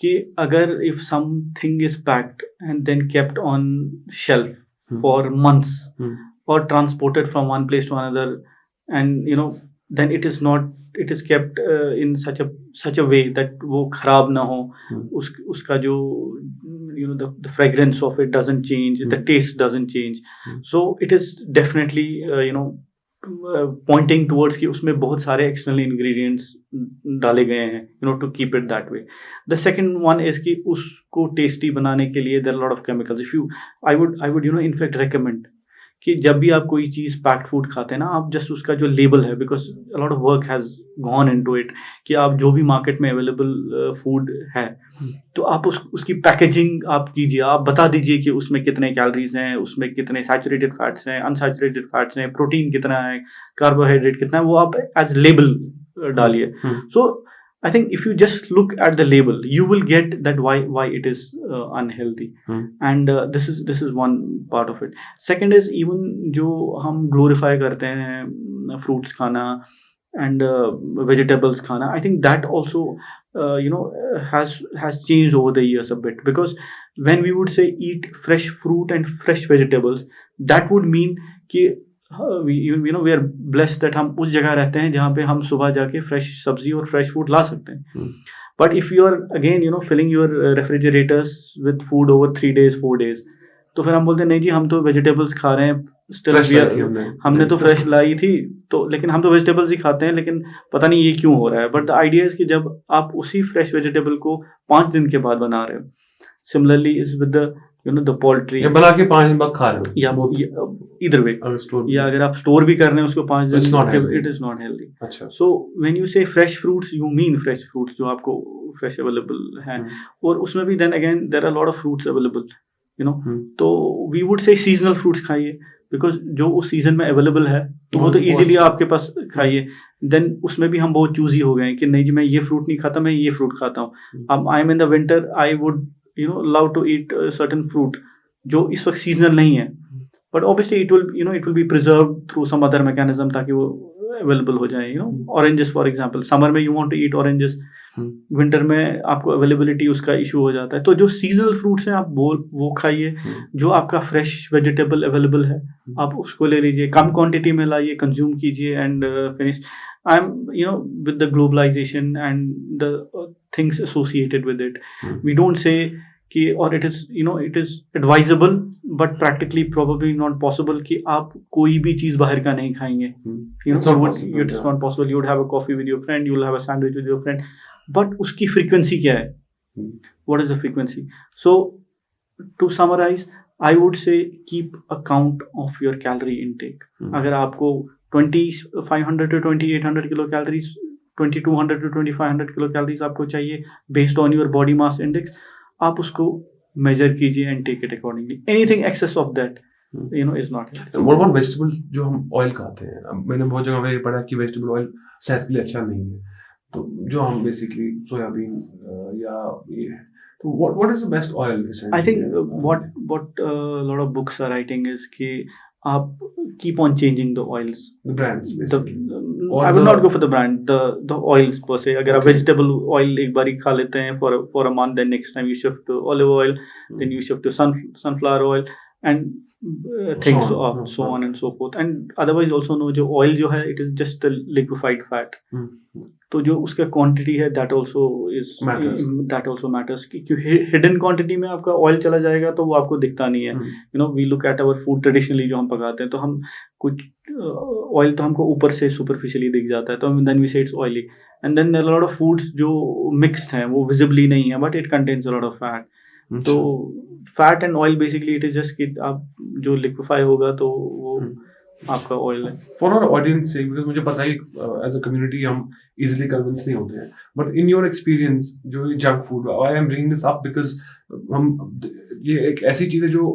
कि अगर if something is packed and then kept on shelf for months और transported from one place to another, and then it is kept in such a way that वो खराब ना हो, उसका जो the fragrance of it doesn't change, the taste doesn't change, so it is definitely pointing towards कि उसमें बहुत सारे external ingredients डाले गए हैं to keep it that way. The second one is कि उसको tasty बनाने के लिए there are a lot of chemicals. I would in fact recommend कि जब भी आप कोई चीज़ पैक्ड फूड खाते हैं ना, आप जस्ट उसका जो लेबल है, because a lot of work has gone into it, कि आप जो भी मार्केट में अवेलेबल फूड है तो आप उसकी पैकेजिंग आप कीजिए, आप बता दीजिए कि उसमें कितने कैलोरीज हैं, उसमें कितने सैचुरेटेड फैट्स हैं, अनसैचुरेटेड फैट्स हैं, प्रोटीन कितना है, कार्बोहाइड्रेट कितना है, वो आप एज लेबल डालिए. सो I think if you just look at the label, you will get that why it is unhealthy, and this is one part of it. Second is even जो हम glorify करते हैं fruits खाना and vegetables खाना, I think that also has changed over the years a bit, because when we would say eat fresh fruit and fresh vegetables, that would mean कि we are blessed that हम उस जगह रहते हैं जहाँ पे हम सुबह जाके फ्रेश सब्जी और फ्रेश फूड ला सकते हैं. But if you are again filling your refrigerators with food over 3 days 4 days, तो फिर हम बोलते हैं नहीं जी हम तो वेजिटेबल्स खा रहे हैं, स्टिल हमने तो फ्रेश लाई थी, तो लेकिन हम तो वेजिटेबल्स ही खाते हैं, लेकिन पता नहीं ये क्यों हो रहा है. बट द आइडिया इज कि जब आप उसी फ्रेश वेजिटेबल को 5 दिन के बाद बना रहे हो, similarly is with the poultry, बना के 5 दिन बाद खा रहे हो, या इधर वे, या अगर आप स्टोर भी कर रहे हैं उसको 5 दिन, इट इज नॉट हेल्दी. अच्छा, so when you say fresh fruits, you mean fresh fruits जो आपको फ्रेश अवेलेबल है, और उसमें भी then again there are lot of fruits available, तो we would say seasonal fruits खाइए, बिकॉज जो उस सीजन में अवेलेबल है तो वो तो इजीली आपके पास खाइए. देन उसमें भी हम बहुत चूजी हो गए हैं कि नहीं जी मैं ये फ्रूट नहीं खाता, मैं ये फ्रूट खाता हूँ. अब I am in the winter, I would love to eat certain fruit जो इस वक्त सीजनल नहीं है, but obviously it will be preserved through some other mechanism ताकि वो available हो जाए. Oranges for example, summer में you want to eat oranges, winter में आपको availability उसका issue हो जाता है. तो जो seasonal fruits हैं आप वो खाइए, जो आपका fresh vegetable available है आप उसको ले लीजिए, कम quantity में लाइए, consume कीजिए and finish. I'm with the globalization and the things associated with it, we don't say कि, और it is advisable but practically probably not possible कि आप कोई भी चीज बाहर का नहीं खाएंगे. It is not possible. You would have a coffee with your friend, you will have a sandwich with your friend, but उसकी frequency क्या है? What is the frequency? So to summarize, I would say keep a count of your calorie intake. अगर आपको 2500 to 2800 kilo calories, 2200 to 2500 kilo calories आपको चाहिए based on your body mass index, आप उसको measure कीजिए and take it accordingly. Anything excess of that is not healthy. What about vegetable जो हम oil खाते हैं? अब मैंने बहुत जगह पे पढ़ा कि वेजिटेबल ऑयल सेहत के लिए अच्छा नहीं है, तो जो हम बेसिकली सोयाबीन या ये, तो what is the best oil essentially? I think what a lot of books are writing is कि आप keep on changing the oils. The brands basically. I would not go for the brand, the oils per se. अगर आप vegetable oil एक बारी खा लेते हैं for a month, then next time you shift to olive oil, then you shift to sunflower oil and things so on and so forth. And otherwise also no, जो oil जो है it is just a liquefied fat. तो जो उसका quantity है that also matters. क्योंकि hidden quantity में आपका ऑयल चला जाएगा तो वो आपको दिखता नहीं है. You know, we look at our food traditionally जो हम पकाते हैं, तो हम कुछ ऑयल तो हमको ऊपर से सुपरफिशियली दिख जाता है, तो then we say it's oily. And then there are lot of foods जो मिक्स्ड हैं, वो विजिबली नहीं है but it contains a lot of fat. तो fat and oil basically it is just कि आप जो लिक्विफाई होगा तो वो आपका ऑयल है. फॉर आवर ऑडियंस से, बिकॉज मुझे पता है एज अ कम्युनिटी हम इजीली कन्विंस नहीं होते हैं, बट इन योर एक्सपीरियंस जो ये junk food, I am bringing this up because हम ये एक ऐसी चीज है जो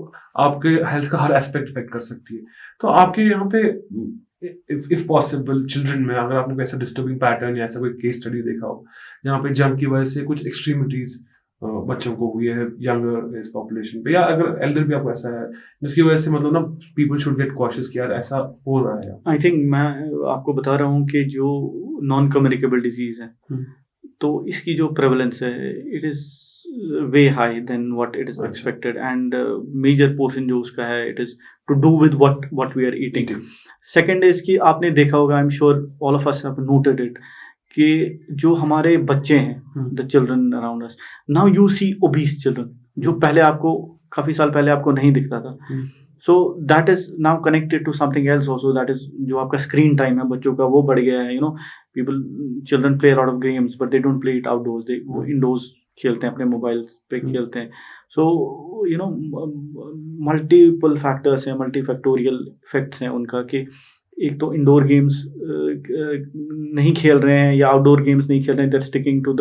आपके हेल्थ का हर एस्पेक्ट इफेक्ट कर सकती है. तो आपके यहाँ पे इफ पॉसिबल चिल्ड्रन में अगर आपने कोई ऐसा डिस्टर्बिंग पैटर्न या ऐसा कोई केस स्टडी देखा हो जहाँ पे जंक की वजह से कुछ एक्सट्रीमिटीज बच्चों को हुई है यंगर एज पॉपुलेशन पे, या अगर एल्डर भी आपको ऐसा है जिसकी वजह से मतलब ना पीपल शुड गेट कॉशियस कि यार ऐसा हो रहा है. आई थिंक मैं आपको बता रहा हूँ कि जो नॉन कम्युनिकेबल डिजीज है तो इसकी जो प्रेवलेंस है it is way high than what it is expected. And major portion जो उसका है it is to do with what we are eating. Second इज कि आपने देखा होगा, I am sure all of us have noted it, कि जो हमारे बच्चे हैं, the children around us, now you see obese children, जो पहले आपको काफी साल पहले आपको नहीं दिखता था. So that is now connected to something else also, that is जो आपका स्क्रीन टाइम है बच्चों का वो बढ़ गया है. You know, children play a lot of games but they don't play it outdoors, they वो इंडोर्स खेलते हैं, अपने मोबाइल पे खेलते हैं. So you know, multiple factors हैं, मल्टीफैक्टोरियल इफेक्ट्स हैं उनका, कि एक तो इंडोर गेम्स नहीं खेल रहे हैं या आउटडोर गेम्स नहीं खेल रहे हैं, they are sticking to the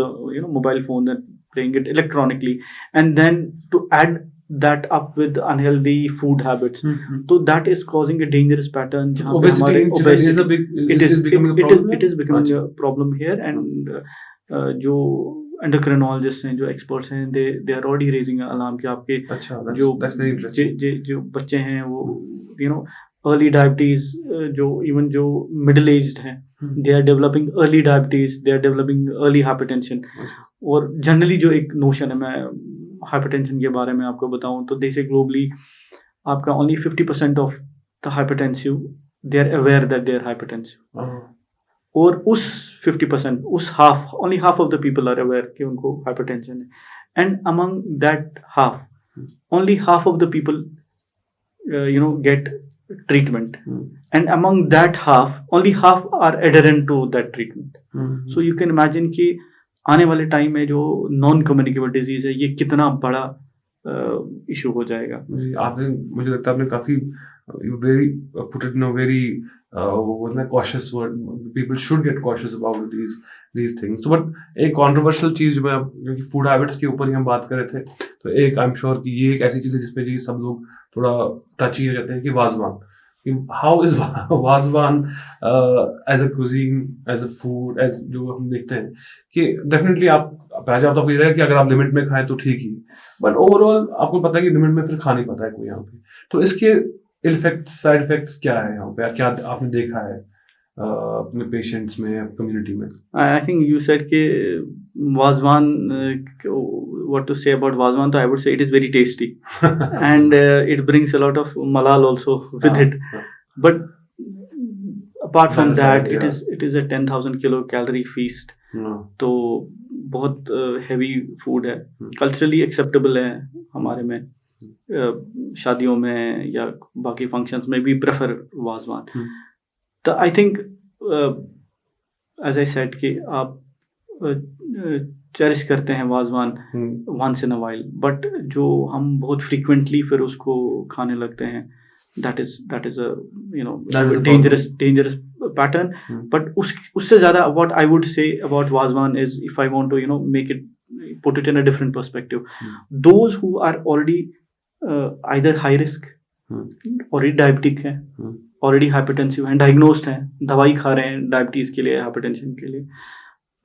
mobile phone and playing it electronically, and then to add that up with unhealthy food habits. So that is causing a dangerous pattern. Obesity is becoming a problem here. And जो endocrinologists हैं, जो experts हैं, they are already raising an alarm कि आपके जो बच्चे हैं वो early diabetes, जो middle aged हैं, they are developing early diabetes, they are developing early hypertension. और generally जो एक notion है, मैं हाइपरटेंशन के बारे में आपको बताऊं तो दे से ग्लोबली आपका only 50% of the hypertensive they are aware that they are hypertensive. और उस 50%, उस only half of the people are aware कि उनको हाइपरटेंशन है. And among that half, only half of the people get treatment, and among that half, only half are adherent to that treatment. So you can imagine कि आने वाले time में जो non communicable disease है ये कितना बड़ा इशू हो जाएगा. आपने, मुझे लगता है आपने काफी very put it in a very cautious word. People should get cautious about these things. तो बट एक कॉन्ट्रोवर्शियल चीज जो क्योंकि फूड हैबिट्स के ऊपर ही हम बात कर रहे थे, तो एक आई एम श्योर कि ये एक ऐसी चीज है जिसपे जी सब लोग थोड़ा टची हो जाते हैं कि wazwan. How is wazwan as a cuisine, as a food, as जो हम देखते हैं कि डेफिनेटली आप पहले आपको ये है कि अगर आप लिमिट में खाएं तो ठीक ही, बट ओवरऑल आपको पता है कि लिमिट में फिर खा नहीं पाता है कोई यहाँ पे. तो इसके इफेक्ट्स, साइड इफेक्ट्स क्या है यहाँ पे, क्या आपने देखा है अपने पेशेंट्स में, कम्युनिटी में? आई थिंक यू सेड कि wazwan, what to say about wazwan, तो I would say it is very tasty and it brings a lot of malal also with it. But apart from that, it is a 10,000 kilocalorie feast. तो बहुत heavy food है, culturally acceptable है हमारे में. शादियों में या बाकी फंक्शंस में भी प्रेफर वाजवान. तो I think as I said कि आप चेरिश करते हैं wazwan once in a while, but जो हम बहुत फ्रीक्वेंटली फिर उसको खाने लगते हैं, that is a dangerous pattern. But उससे ज़्यादा what I would say about wazwan is, if I want to make it put it in a different perspective. Those who are already either high risk, already diabetic हैं, already hypertensive हैं, diagnosed हैं, दवाई खा रहे हैं diabetes के लिए, hypertension के लिए,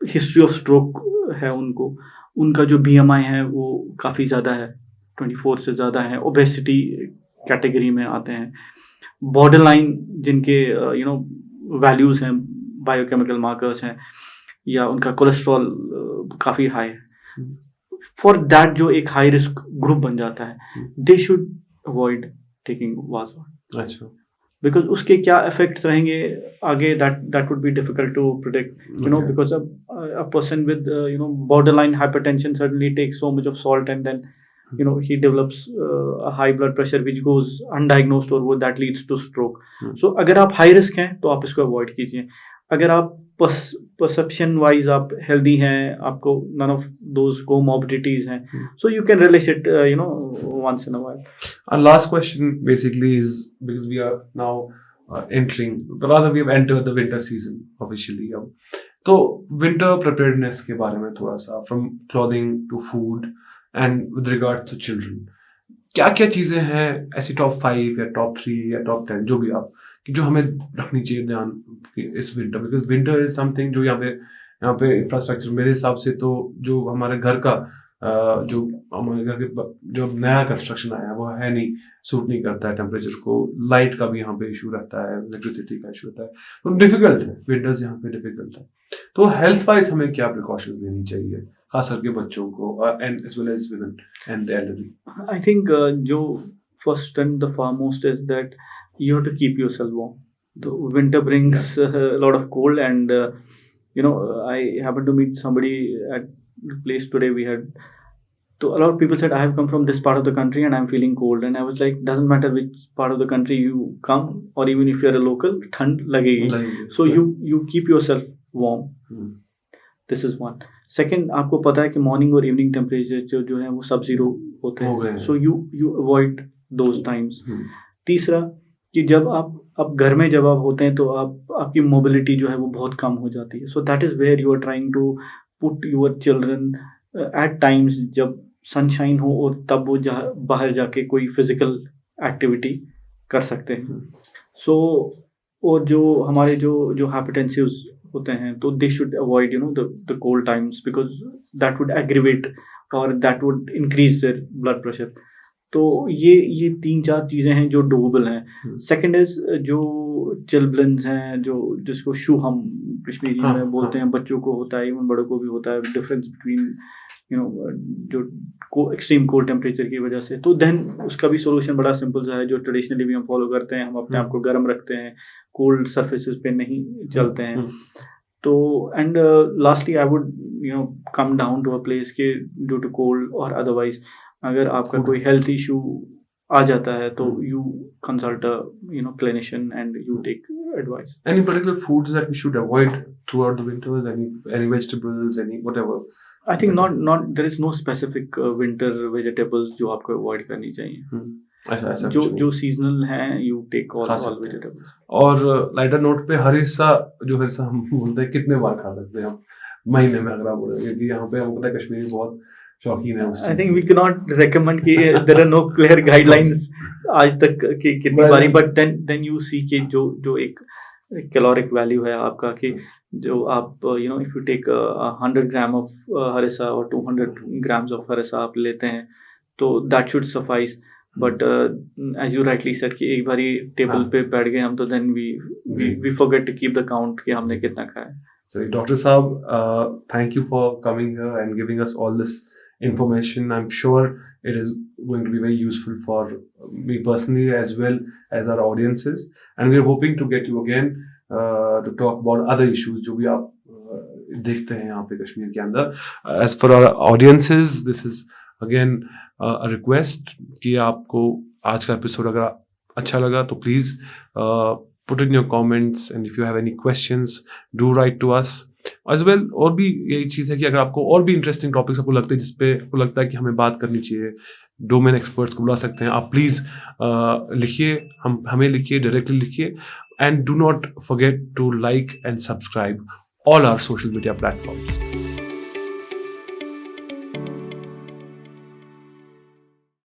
हिस्ट्री ऑफ स्ट्रोक है उनको, उनका जो BMI है वो काफ़ी ज़्यादा है, 24 से ज़्यादा है, ओबेसिटी कैटेगरी में आते हैं, बॉर्डरलाइन जिनके वैल्यूज़ हैं, बायोकेमिकल मार्कर्स हैं, या उनका कोलेस्ट्रॉल काफ़ी हाई है, फॉर दैट जो एक हाई रिस्क ग्रुप बन जाता है, they should avoid taking wazwan. अच्छा. बिकॉज उसके क्या इफेक्ट्स रहेंगे आगे, that would be difficult to predict, because a person with borderline hypertension suddenly takes so much of salt and then he develops a high blood pressure which goes undiagnosed or that leads to stroke. So अगर आप high risk हैं तो आप इसको avoid कीजिए. अगर आप perception wise आप healthy हैं, आपको none of those comorbidities हैं, so you can relish it once in a while. Our last question basically is, because we are now we have entered the winter season officially अब, तो winter preparedness के बारे में थोड़ा सा, from clothing to food and with regard to children, क्या क्या चीज़ें हैं ऐसी टॉप 5 या टॉप 3 या टॉप 10 जो भी आप, कि जो हमें रखनी चाहिए ध्यान इस winter, because winter is something जो यहाँ पे इंफ्रास्ट्रक्चर मेरे हिसाब से तो जो हमारे घर का जो हमारे घर के जो नया कंस्ट्रक्शन आया है वो है नहीं, सूट नहीं करता है टेम्परेचर को, लाइट का भी यहाँ पे इशू रहता है, इलेक्ट्रिसिटी का इशू रहता है, तो डिफिकल्ट है, विंटर्स यहाँ पे डिफिकल्ट है. तो हेल्थ वाइज हमें क्या प्रिकॉशंस लेनी चाहिए, खास करके बच्चों को and as well as women and the elderly? I think जो first and the foremost is that you have to keep yourself warm. The winter brings a lot of cold, and I happened to meet somebody at the place today. We had, so a lot of people said, I have come from this part of the country and I'm feeling cold, and I was like, doesn't matter which part of the country you come, or even if you're a local, ठंड लगेगी. So you keep yourself warm. This is one. Second, आपको पता है कि morning और evening temperature जो है वो सब जीरो होते हैं, so you avoid those times. तीसरा कि जब आप घर में जब आप होते हैं तो आपकी मोबिलिटी जो है वो बहुत कम हो जाती है. So that is where you are trying to put your children at times जब सनशाइन हो, और तब वो बाहर जाके कोई फिजिकल एक्टिविटी कर सकते हैं. सो और जो हमारे जो हाइपरटेंसिव्स होते हैं तो they should avoid the cold times, because that would aggravate और that would increase their blood pressure. तो ये 3-4 चीज़ें हैं जो डोएबल हैं. सेकंड इज जो चिल्ड्रंस हैं, जो जिसको शू हम कश्मीरी में बोलते हैं, बच्चों को होता है, इवन बड़ों को भी होता है, डिफरेंस बिटवीन जो एक्सट्रीम कोल्ड टेम्परेचर की वजह से. तो देन उसका भी सोल्यूशन बड़ा सिंपल सा है, जो ट्रेडिशनली भी हम फॉलो करते हैं. हम अपने आप को गर्म रखते हैं, कोल्ड सर्फेसिस पे नहीं चलते हैं. तो and lastly I would come down to a place के ड्यू टू कोल्ड और अदरवाइज अगर आपका कोई हेल्थ इशू आ जाता है तो you consult clinician and you take advice. Any particular foods that we should avoid throughout the winters? Any vegetables, any whatever? I think not there is no specific winter vegetables जो आपको avoid करनी चाहिए. ऐसा जो seasonal हैं you take all vegetables. और lighter note पे हरिसा हम बोलते हैं, कितने बार खा सकते हैं हम महीने में, अगर आप बोले, क्योंकि यहाँ पे हमको पता है कश्मीरी बहुत शौकीन है. I think we cannot recommend कि there are no clear guidelines आज तक कि कितनी बारी, but then you see कि जो एक caloric value है आपका, कि जो आप if you take 100 gram of harissa or 200 grams of harissa आप लेते हैं तो that should suffice. But as you rightly said कि एक बारी टेबल पे बैठ गए हम तो then we forget to keep the count कि हमने कितना खाया. So Dr. Saab, thank you for coming here and giving us all this information. I'm sure it is going to be very useful for me personally as well as our audiences, and we're hoping to get you again to talk about other issues जो भी आप देखते हैं यहाँ पे कश्मीर के अंदर. As for our audiences, this is again a request कि आपको आज का एपिसोड अगर अच्छा लगा तो please put in your comments, and if you have any questions do write to us as well. और भी यही चीज़ है कि अगर आपको और भी इंटरेस्टिंग टॉपिक्स आपको लगते हैं जिसपे आपको लगता है कि हमें बात करनी चाहिए, डोमेन एक्सपर्ट्स को बुला सकते हैं, आप प्लीज़ लिखिए, हमें लिखिए, डायरेक्टली लिखिए, and do not forget to like and subscribe all our social media platforms.